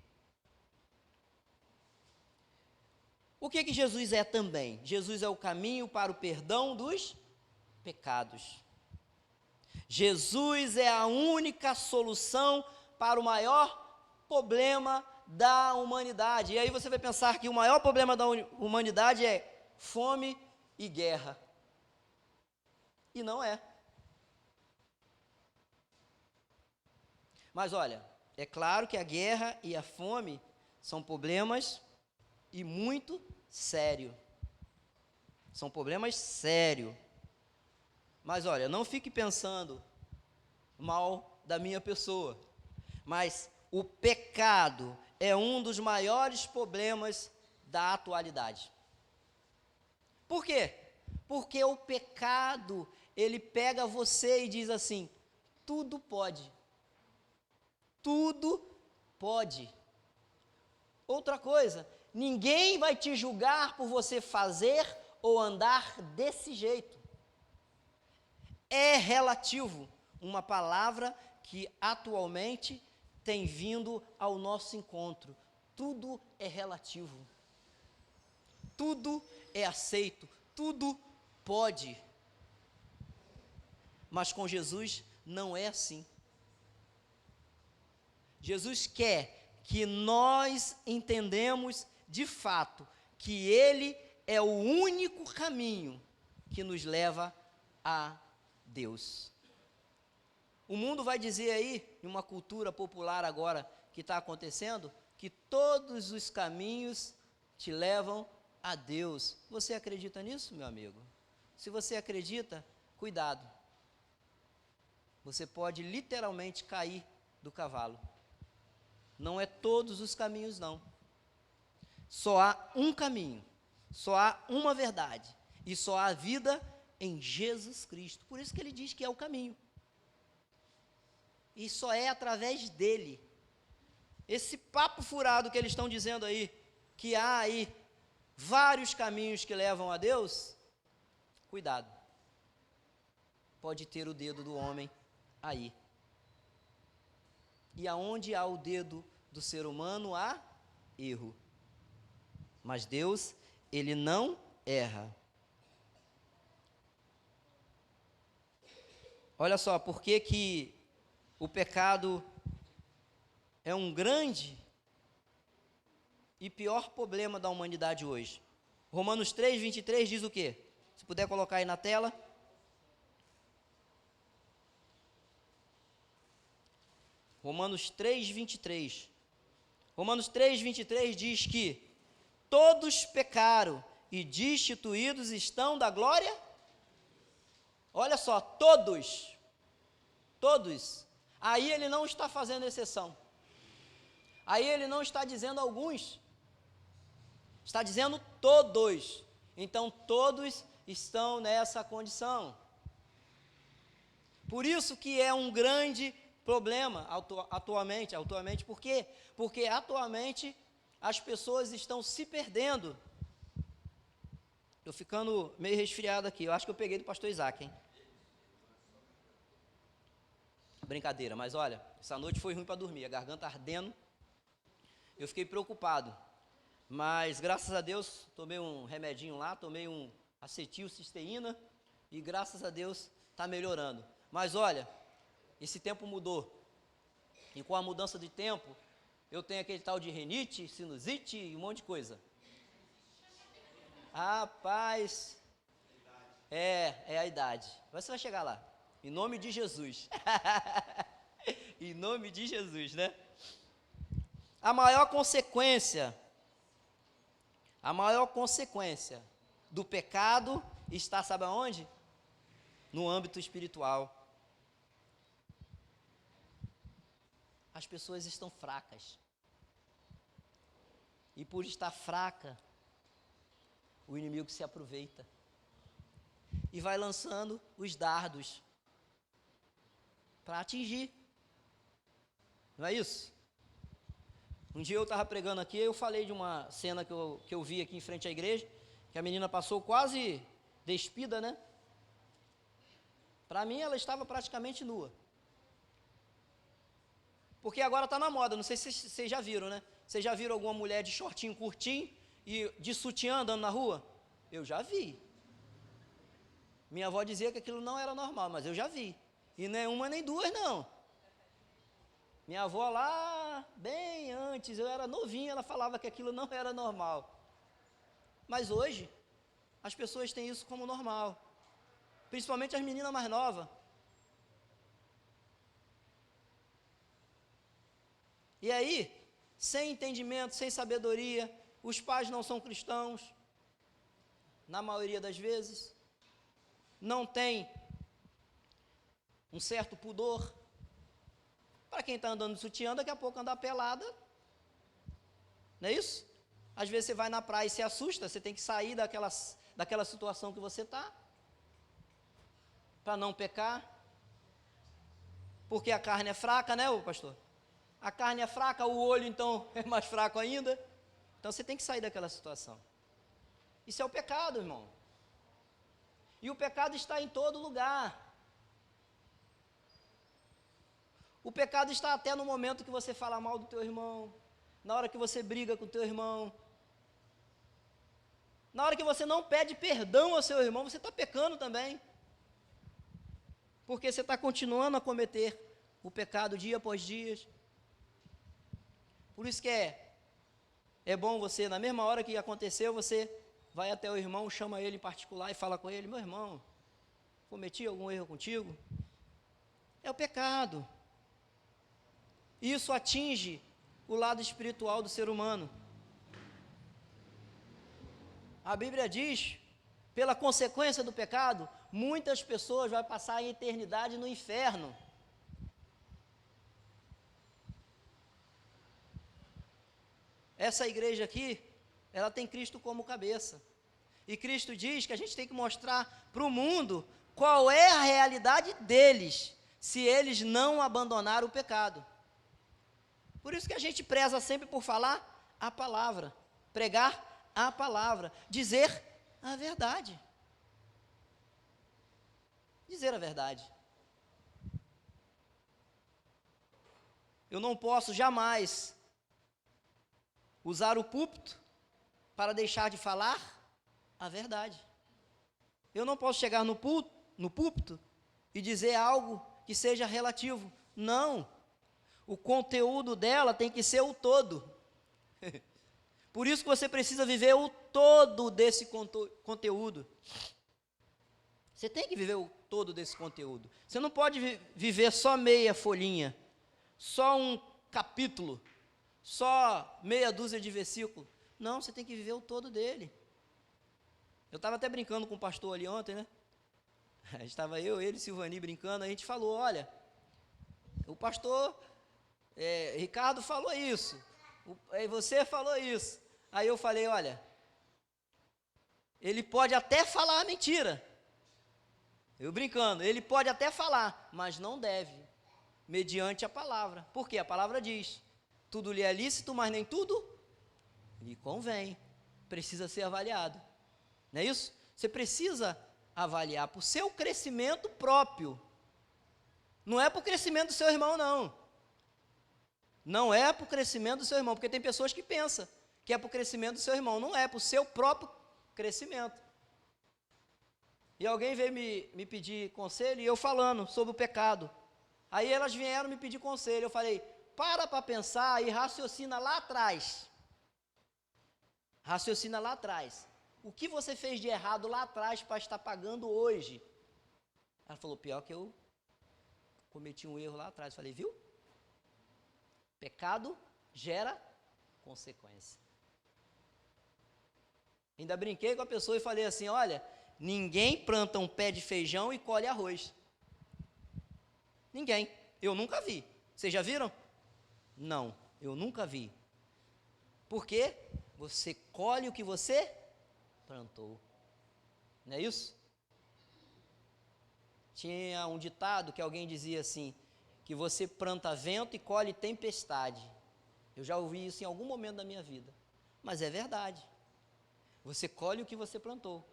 O que Jesus é também? Jesus é o caminho para o perdão dos pecados. Jesus é a única solução para o maior problema da humanidade. E aí você vai pensar que o maior problema da humanidade é fome e guerra. E não é. Mas olha, é claro que a guerra e a fome são problemas e muito sérios. São problemas sérios. Mas olha, não fique pensando mal da minha pessoa. Mas o pecado é um dos maiores problemas da atualidade. Por quê? Porque o pecado, ele pega você e diz assim, tudo pode. Tudo pode. Outra coisa, ninguém vai te julgar por você fazer ou andar desse jeito. É relativo. uma palavra que atualmente tem vindo ao nosso encontro. Tudo é relativo. Tudo é aceito. Tudo pode. Mas com Jesus não é assim. Jesus quer que nós entendamos de fato que Ele é o único caminho que nos leva a Deus. O mundo vai dizer aí, em uma cultura popular agora que está acontecendo, que todos os caminhos te levam a Deus. Você acredita nisso, meu amigo? Se você acredita, cuidado. Você pode literalmente cair do cavalo. Não é todos os caminhos, não. Só há um caminho, só há uma verdade, e só há vida em Jesus Cristo. Por isso que ele diz que é o caminho. E só é através dele. Esse papo furado que eles estão dizendo aí, que há aí vários caminhos que levam a Deus, cuidado. Pode ter o dedo do homem aí. E aonde há o dedo do ser humano, há erro. Mas Deus, Ele não erra. Olha só, por que o pecado é um grande e pior problema da humanidade hoje. Romanos 3, 23 diz o quê? Se puder colocar aí na tela. Romanos 3, 23. Romanos 3, 23 diz que todos pecaram e destituídos estão da glória. Olha só, todos. Todos. Aí ele não está fazendo exceção. Aí ele não está dizendo alguns. Está dizendo todos. Então todos estão nessa condição. Por isso que é um grande problema atualmente. Por quê? Porque atualmente as pessoas estão se perdendo. Estou ficando meio resfriado aqui. Eu acho que eu peguei do pastor Isaac, hein? Brincadeira, mas olha, essa noite foi ruim para dormir, a garganta ardendo. Eu fiquei preocupado. Mas graças a Deus, tomei um remedinho lá, tomei um acetilcisteína e graças a Deus está melhorando. Mas olha, esse tempo mudou. E com a mudança de tempo, eu tenho aquele tal de rinite, sinusite e um monte de coisa. Rapaz, é a idade. Mas você vai chegar lá. Em nome de Jesus. Em nome de Jesus, né? A maior consequência do pecado está, sabe aonde? No âmbito espiritual. As pessoas estão fracas. E por estar fraca, o inimigo se aproveita. E vai lançando os dardos para atingir. Não é isso? Um dia eu estava pregando aqui, eu falei de uma cena que eu vi aqui em frente à igreja, que a menina passou quase despida, né? Para mim, ela estava praticamente nua. Porque agora está na moda, não sei se vocês já viram, né? Vocês já viram alguma mulher de shortinho curtinho e de sutiã andando na rua? Eu já vi. Minha avó dizia que aquilo não era normal, mas eu já vi. E nem uma nem duas, não. Minha avó lá, bem antes, eu era novinha, ela falava que aquilo não era normal. Mas hoje, as pessoas têm isso como normal. Principalmente as meninas mais novas. E aí, sem entendimento, sem sabedoria, os pais não são cristãos, na maioria das vezes, não tem um certo pudor. Para quem está andando de sutiã, daqui a pouco andar pelada, não é isso? Às vezes você vai na praia e se assusta, você tem que sair daquela situação que você está, para não pecar, porque a carne é fraca, né, pastor? A carne é fraca, o olho então é mais fraco ainda, então você tem que sair daquela situação. Isso é o pecado, irmão. E o pecado está em todo lugar. O pecado está até no momento que você fala mal do teu irmão, na hora que você briga com o teu irmão, na hora que você não pede perdão ao seu irmão, você está pecando também. Porque você está continuando a cometer o pecado dia após dia. Por isso que é bom você, na mesma hora que aconteceu, você vai até o irmão, chama ele em particular e fala com ele: meu irmão, cometi algum erro contigo? É o pecado. Isso atinge o lado espiritual do ser humano. A Bíblia diz, pela consequência do pecado, muitas pessoas vão passar a eternidade no inferno. Essa igreja aqui, ela tem Cristo como cabeça. E Cristo diz que a gente tem que mostrar para o mundo qual é a realidade deles, se eles não abandonaram o pecado. Por isso que a gente preza sempre por falar a palavra, pregar a palavra, dizer a verdade. Dizer a verdade. Eu não posso jamais usar o púlpito para deixar de falar a verdade. Eu não posso chegar no púlpito e dizer algo que seja relativo. Não. O conteúdo dela tem que ser o todo. Por isso que você precisa viver o todo desse conteúdo. Você tem que viver o todo desse conteúdo. Você não pode viver só meia folhinha, só um capítulo, só meia dúzia de versículos. Não, você tem que viver o todo dele. Eu estava até brincando com o pastor ali ontem, né? Estava eu, ele e Silvani brincando, a gente falou: olha, o pastor Ricardo falou isso, você falou isso. Aí eu falei: olha, ele pode até falar a mentira. Eu brincando, ele pode até falar, mas não deve, mediante a palavra. Porque a palavra diz: tudo lhe é lícito, mas nem tudo lhe convém. Precisa ser avaliado. Não é isso? Você precisa avaliar para o seu crescimento próprio. Não é para o crescimento do seu irmão, não. Não é para o crescimento do seu irmão, porque tem pessoas que pensam que é para o crescimento do seu irmão. Não é, para o seu próprio crescimento. E alguém veio me pedir conselho, e eu falando sobre o pecado. Aí elas vieram me pedir conselho. Eu falei: para pensar e raciocina lá atrás. Raciocina lá atrás. O que você fez de errado lá atrás para estar pagando hoje? Ela falou: pior que eu cometi um erro lá atrás. Eu falei: viu? Pecado gera consequência. Ainda brinquei com a pessoa e falei assim: olha, ninguém planta um pé de feijão e colhe arroz. Ninguém. Eu nunca vi. Vocês já viram? Não, eu nunca vi. Por quê? Você colhe o que você plantou. Não é isso? Tinha um ditado que alguém dizia assim, que você planta vento e colhe tempestade. Eu já ouvi isso em algum momento da minha vida. Mas é verdade. Você colhe o que você plantou.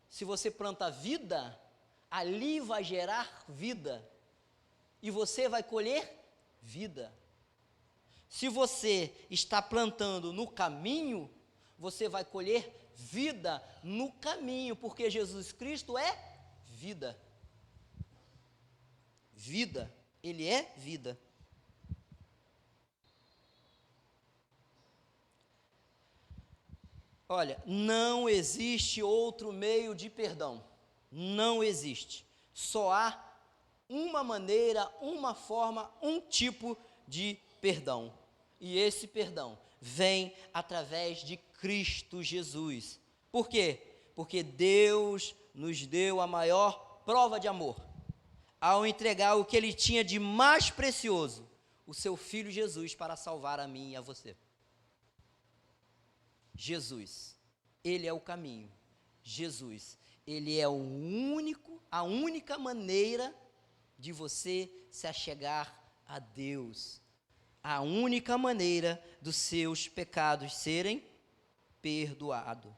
Se você planta vida, ali vai gerar vida. E você vai colher vida. Se você está plantando no caminho, você vai colher vida no caminho, porque Jesus Cristo é vida. Vida, Ele é vida. Olha, não existe outro meio de perdão. Não existe. Só há uma maneira, uma forma, um tipo de perdão. E esse perdão vem através de Cristo Jesus. Por quê? Porque Deus nos deu a maior prova de amor, ao entregar o que Ele tinha de mais precioso, o seu Filho Jesus, para salvar a mim e a você. Jesus, Ele é o caminho. Jesus, Ele é a única maneira de você se achegar a Deus. A única maneira dos seus pecados serem perdoados.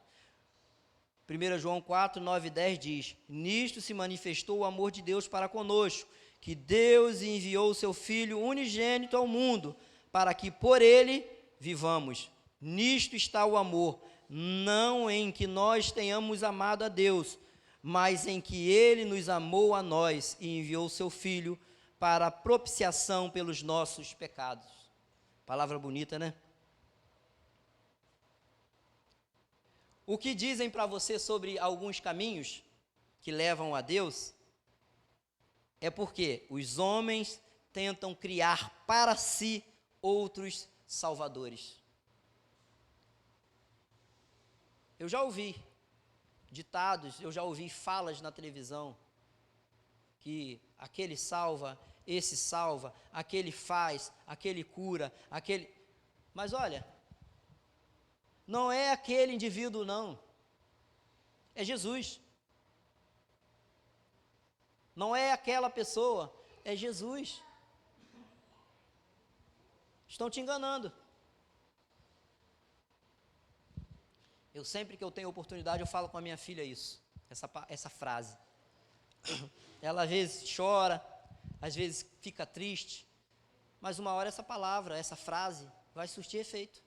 1 João 4, 9 e 10 diz: nisto se manifestou o amor de Deus para conosco, que Deus enviou o seu Filho unigênito ao mundo, para que por ele vivamos. Nisto está o amor, não em que nós tenhamos amado a Deus, mas em que ele nos amou a nós e enviou o seu Filho para a propiciação pelos nossos pecados. Palavra bonita, né? O que dizem para você sobre alguns caminhos que levam a Deus é porque os homens tentam criar para si outros salvadores. Eu já ouvi ditados, eu já ouvi falas na televisão que aquele salva, esse salva, aquele faz, aquele cura, aquele... Mas olha, não é aquele indivíduo não, é Jesus. Não é aquela pessoa, é Jesus. Estão te enganando. Eu sempre que eu tenho oportunidade, eu falo com a minha filha isso, essa frase. Ela às vezes chora, às vezes fica triste, mas uma hora essa palavra, essa frase vai surtir efeito.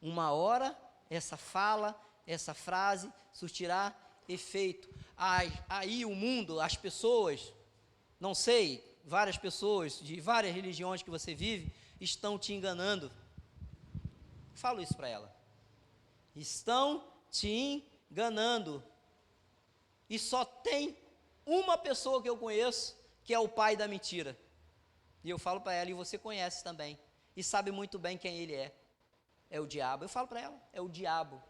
Uma hora essa fala, essa frase surtirá efeito. Aí o mundo, as pessoas, não sei, várias pessoas de várias religiões que você vive, estão te enganando. Falo isso para ela. Estão te enganando. E só tem uma pessoa que eu conheço, que é o pai da mentira. E eu falo para ela, e você conhece também, e sabe muito bem quem ele é. É o diabo. Eu falo para ela, é o diabo.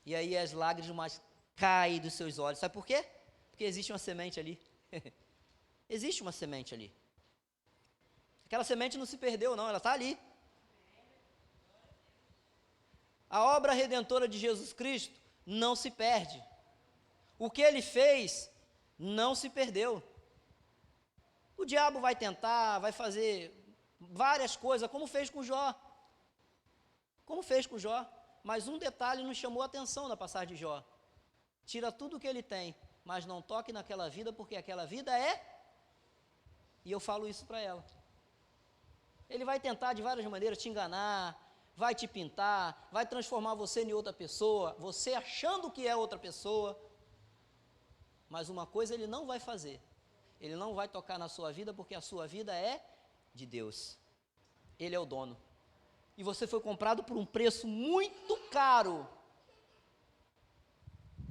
E aí as lágrimas caem dos seus olhos. Sabe por quê? Porque existe uma semente ali. Existe uma semente ali. Aquela semente não se perdeu não, ela está ali. A obra redentora de Jesus Cristo não se perde. O que ele fez não se perdeu. O diabo vai tentar, vai fazer várias coisas, como fez com Jó. Como fez com Jó. Mas um detalhe nos chamou a atenção na passagem de Jó. Tira tudo o que ele tem, mas não toque naquela vida, porque aquela vida é... E eu falo isso para ela. Ele vai tentar de várias maneiras te enganar, vai te pintar, vai transformar você em outra pessoa, você achando que é outra pessoa. Mas uma coisa ele não vai fazer. Ele não vai tocar na sua vida, porque a sua vida é de Deus. Ele é o dono. E você foi comprado por um preço muito caro.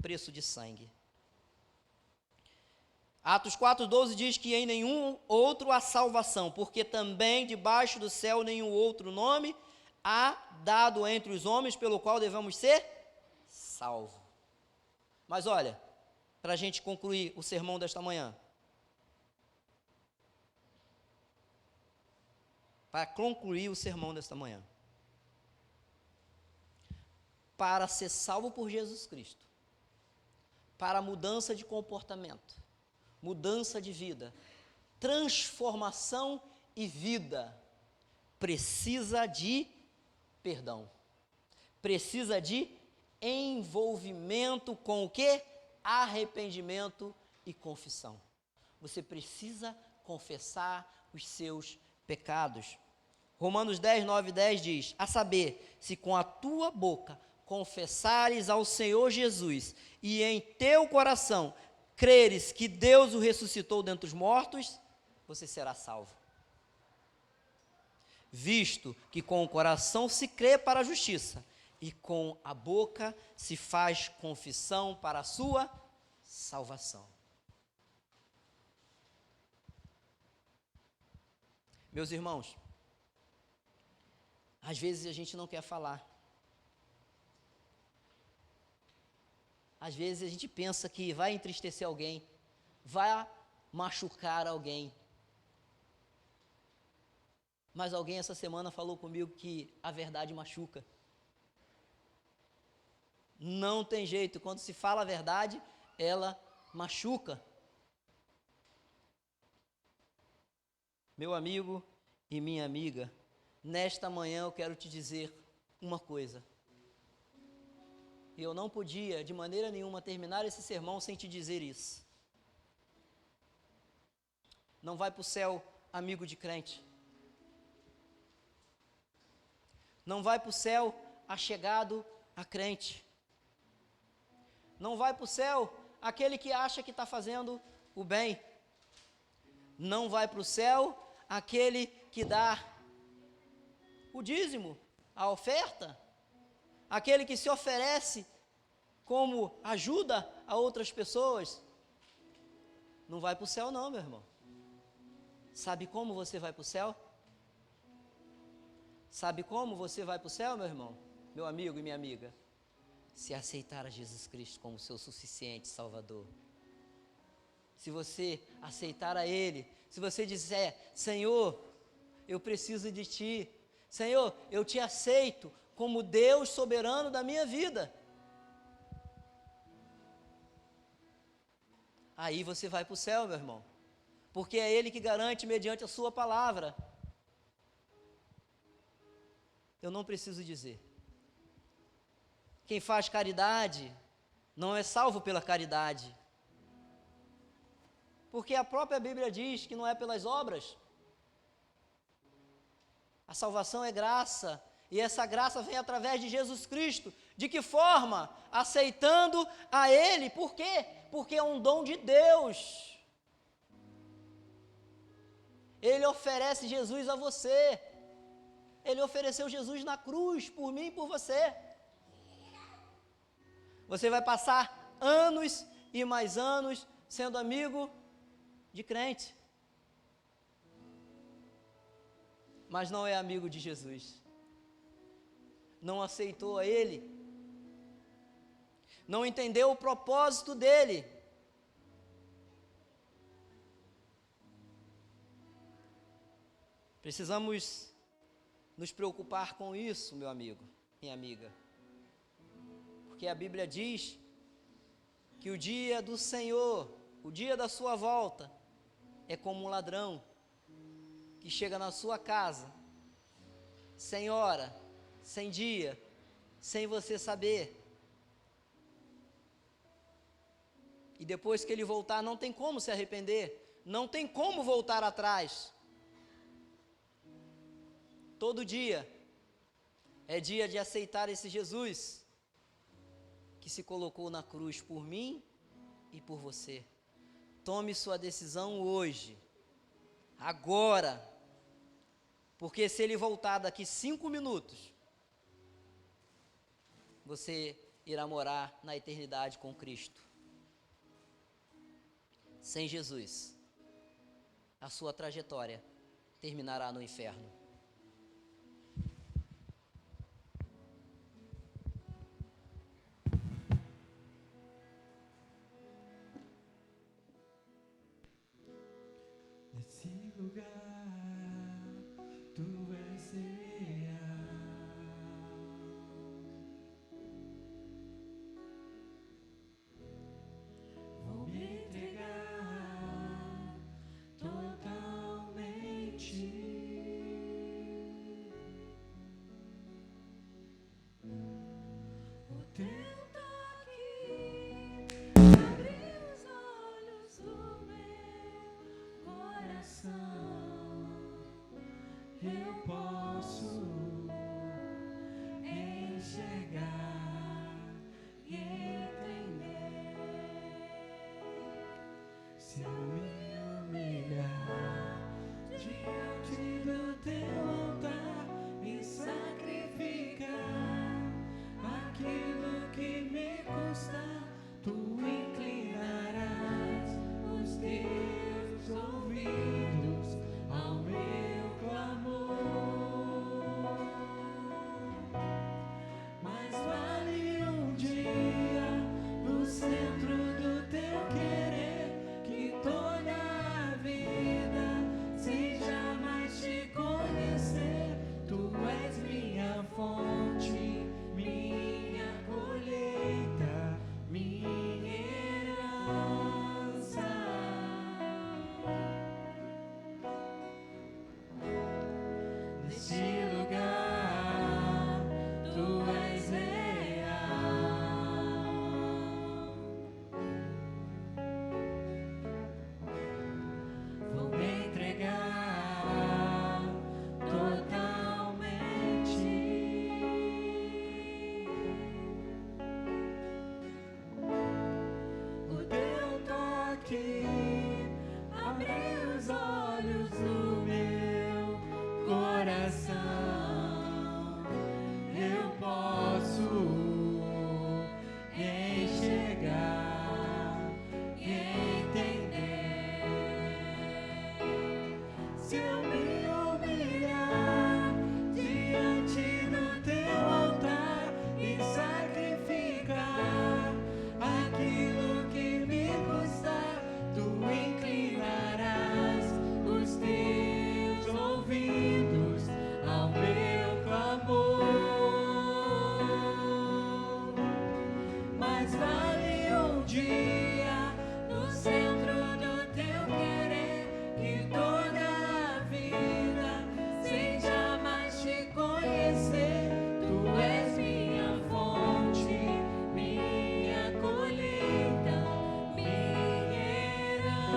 Preço de sangue. Atos 4,12 diz que em nenhum outro há salvação, porque também debaixo do céu nenhum outro nome há dado entre os homens pelo qual devemos ser salvos. Mas olha, para a gente concluir o sermão desta manhã, para concluir o sermão desta manhã, para ser salvo por Jesus Cristo, para mudança de comportamento, mudança de vida, transformação e vida, precisa de perdão, precisa de envolvimento com o quê? Arrependimento e confissão. Você precisa confessar os seus pecados. Romanos 10, 9 e 10 diz, a saber, se com a tua boca confessares ao Senhor Jesus e em teu coração creres que Deus o ressuscitou dentre os mortos, você será salvo. Visto que com o coração se crê para a justiça e com a boca se faz confissão para a sua salvação. Meus irmãos, às vezes a gente não quer falar. Às vezes a gente pensa que vai entristecer alguém, vai machucar alguém. Mas alguém essa semana falou comigo que a verdade machuca. Não tem jeito, quando se fala a verdade, ela machuca. Meu amigo e minha amiga, nesta manhã eu quero te dizer uma coisa. E eu não podia, de maneira nenhuma, terminar esse sermão sem te dizer isso. não vai para o céu amigo de crente. Não vai para o céu achegado a crente. Não vai para o céu aquele que acha que está fazendo o bem. Não vai para o céu aquele que dá o dízimo, a oferta, aquele que se oferece como ajuda a outras pessoas. Não vai para o céu não, meu irmão. Sabe como você vai para o céu? Sabe como você vai para o céu, meu irmão, meu amigo e minha amiga? Se aceitar a Jesus Cristo como seu suficiente Salvador. Se você aceitar a Ele, se você disser, Senhor, eu preciso de Ti. Senhor, eu Te aceito como Deus soberano da minha vida. Aí você vai para o céu, meu irmão. Porque é Ele que garante mediante a sua palavra. Eu não preciso dizer. Quem faz caridade não é salvo pela caridade. Porque a própria Bíblia diz que não é pelas obras. A salvação é graça, e essa graça vem através de Jesus Cristo. De que forma? Aceitando a Ele. Por quê? Porque é um dom de Deus. Ele oferece Jesus a você. Ele ofereceu Jesus na cruz, por mim e por você. Você vai passar anos e mais anos sendo amigo de crente, mas não é amigo de Jesus. Não aceitou a Ele. Não entendeu o propósito dEle. Precisamos nos preocupar com isso, meu amigo, minha amiga. Porque a Bíblia diz que o dia do Senhor, o dia da sua volta, é como um ladrão que chega na sua casa, sem hora, sem dia, sem você saber. E depois que ele voltar, não tem como se arrepender, não tem como voltar atrás. Todo dia é dia de aceitar esse Jesus que se colocou na cruz por mim e por você. Tome sua decisão hoje, agora, porque se ele voltar daqui 5 minutos, você irá morar na eternidade com Cristo. Sem Jesus, a sua trajetória terminará no inferno.
Nesse lugar, tu és real. Vou me entregar totalmente. O teu toque abre os olhos do meu coração. Eu posso enxergar e entender. Se eu me humilhar diante do teu altar e sacrificar aquilo que me custa, tu inclinarás os teus ouvidos ao meu clamor. olhos do meu coração, eu posso enxergar e entender. Se eu me humilhar diante do teu altar e sacrificar aquilo que me custar, tu inclinarás os teus ouvidos ao meu clamor. Mas vale um dia no centro do teu querer que toda a vida sem jamais te conhecer. Tu és minha fonte, minha colheita, minha herança.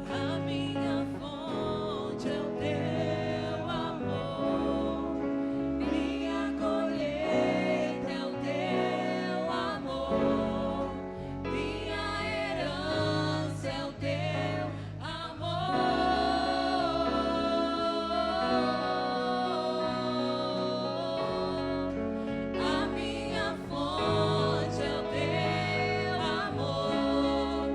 A minha fonte é o teu amor, minha colheita é o teu amor, minha herança é o teu amor. A minha fonte é o teu amor,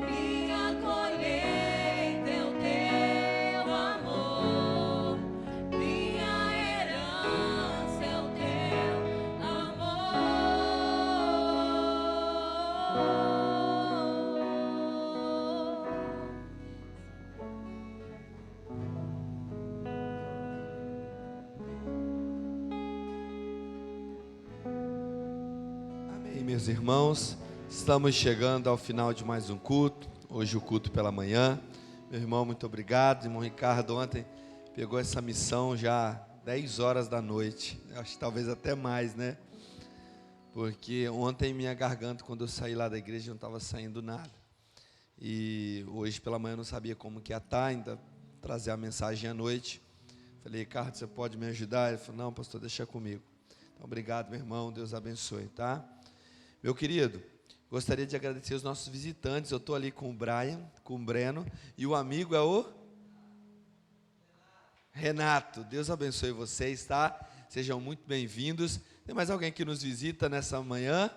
minha colheita é o teu amor, minha herança é o teu
Amém, meus irmãos. Estamos chegando ao final de mais um culto. Hoje o culto pela manhã. Meu irmão, muito obrigado. Irmão Ricardo ontem pegou essa missão já 10 horas da noite. Eu acho que talvez até mais, né? Porque ontem minha garganta, quando eu saí lá da igreja, não estava saindo nada. E hoje pela manhã eu não sabia como que ia estar, ainda trazer a mensagem à noite. Falei, Ricardo, você pode me ajudar? Ele falou, não, pastor, deixa comigo. Então, obrigado, meu irmão. Deus abençoe, tá? Meu querido, gostaria de agradecer os nossos visitantes. Eu estou ali com o Brian, com o Breno, e o amigo é o Renato. Deus abençoe vocês, tá? Sejam muito bem-vindos. Tem mais alguém que nos visita nessa manhã?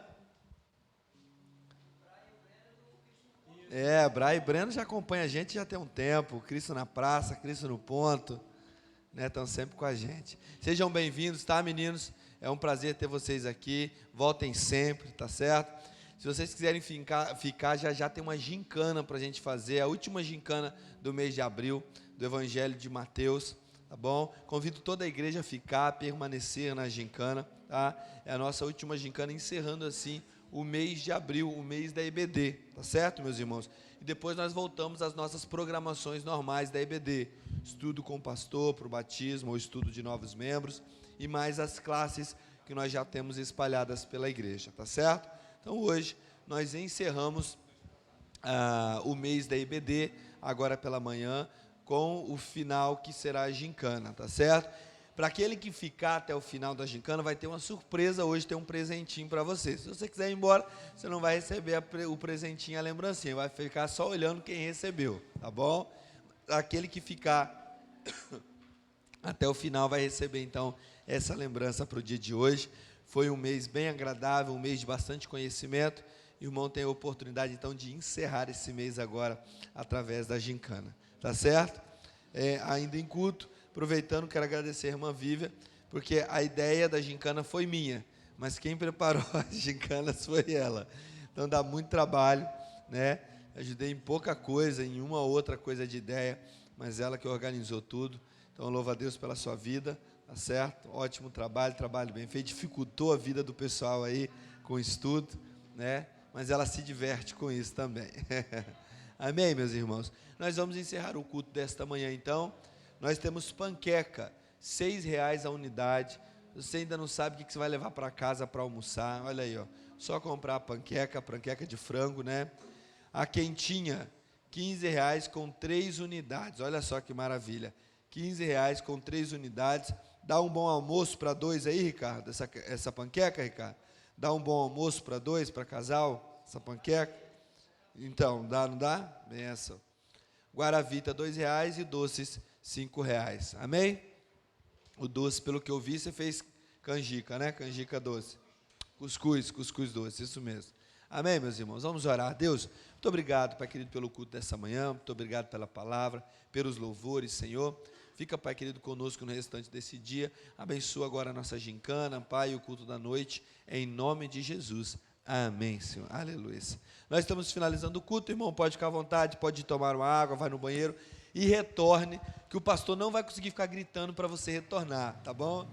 Brian e Breno já acompanha a gente já tem um tempo. Cristo na praça, Cristo no ponto, né? Estão sempre com a gente. Sejam bem-vindos, tá, meninos? É um prazer ter vocês aqui. Voltem sempre, tá certo? Se vocês quiserem ficar já tem uma gincana para a gente fazer, a última gincana do mês de abril, do Evangelho de Mateus, tá bom? Convido toda a igreja a ficar, a permanecer na gincana, tá? É a nossa última gincana, encerrando assim o mês de abril, o mês da EBD, tá certo, meus irmãos? E depois nós voltamos às nossas programações normais da EBD, estudo com o pastor para o batismo, ou estudo de novos membros, e mais as classes que nós já temos espalhadas pela igreja, tá certo? Então hoje nós encerramos o mês da EBD, agora pela manhã, com o final que será a gincana, tá certo? Para aquele que ficar até o final da gincana, vai ter uma surpresa hoje, tem um presentinho para você. Se você quiser ir embora, você não vai receber o presentinho, a lembrancinha, vai ficar só olhando quem recebeu, tá bom? Aquele que ficar até o final vai receber, então, essa lembrança para o dia de hoje. Foi um mês bem agradável, um mês de bastante conhecimento. E o irmão tem a oportunidade, então, de encerrar esse mês agora através da gincana. Tá certo? Ainda em culto, aproveitando, quero agradecer a irmã Vívia, porque a ideia da gincana foi minha, mas quem preparou as gincanas foi ela. Então, dá muito trabalho, né? Ajudei em pouca coisa, em uma ou outra coisa de ideia, mas ela que organizou tudo. Então, louva a Deus pela sua vida. Tá certo? Ótimo trabalho, trabalho bem feito. Dificultou a vida do pessoal aí com o estudo, né? Mas ela se diverte com isso também. Amém, meus irmãos? Nós vamos encerrar o culto desta manhã, então. Nós temos panqueca, R$6 a unidade. Você ainda não sabe o que você vai levar para casa para almoçar. Olha aí, ó. Só comprar a panqueca de frango, né? A quentinha, R$15 com 3 unidades. Olha só que maravilha. R$15 com 3 unidades. Dá um bom almoço para 2 aí, Ricardo, essa panqueca, Ricardo. Dá um bom almoço para 2, para casal, essa panqueca? Então, dá, não dá? Benção. Guaravita, R$2 e doces, R$5. Amém? O doce, pelo que eu vi, você fez canjica, né? Canjica doce. Cuscuz doce, isso mesmo. Amém, meus irmãos? Vamos orar. Deus, muito obrigado, Pai querido, pelo culto dessa manhã. Muito obrigado pela palavra, pelos louvores, Senhor. Fica, Pai querido, conosco no restante desse dia. Abençoa agora a nossa gincana, Pai, e o culto da noite, em nome de Jesus. Amém, Senhor. Aleluia. Nós estamos finalizando o culto, irmão. Pode ficar à vontade, pode tomar uma água, vai no banheiro e retorne, que o pastor não vai conseguir ficar gritando para você retornar, tá bom?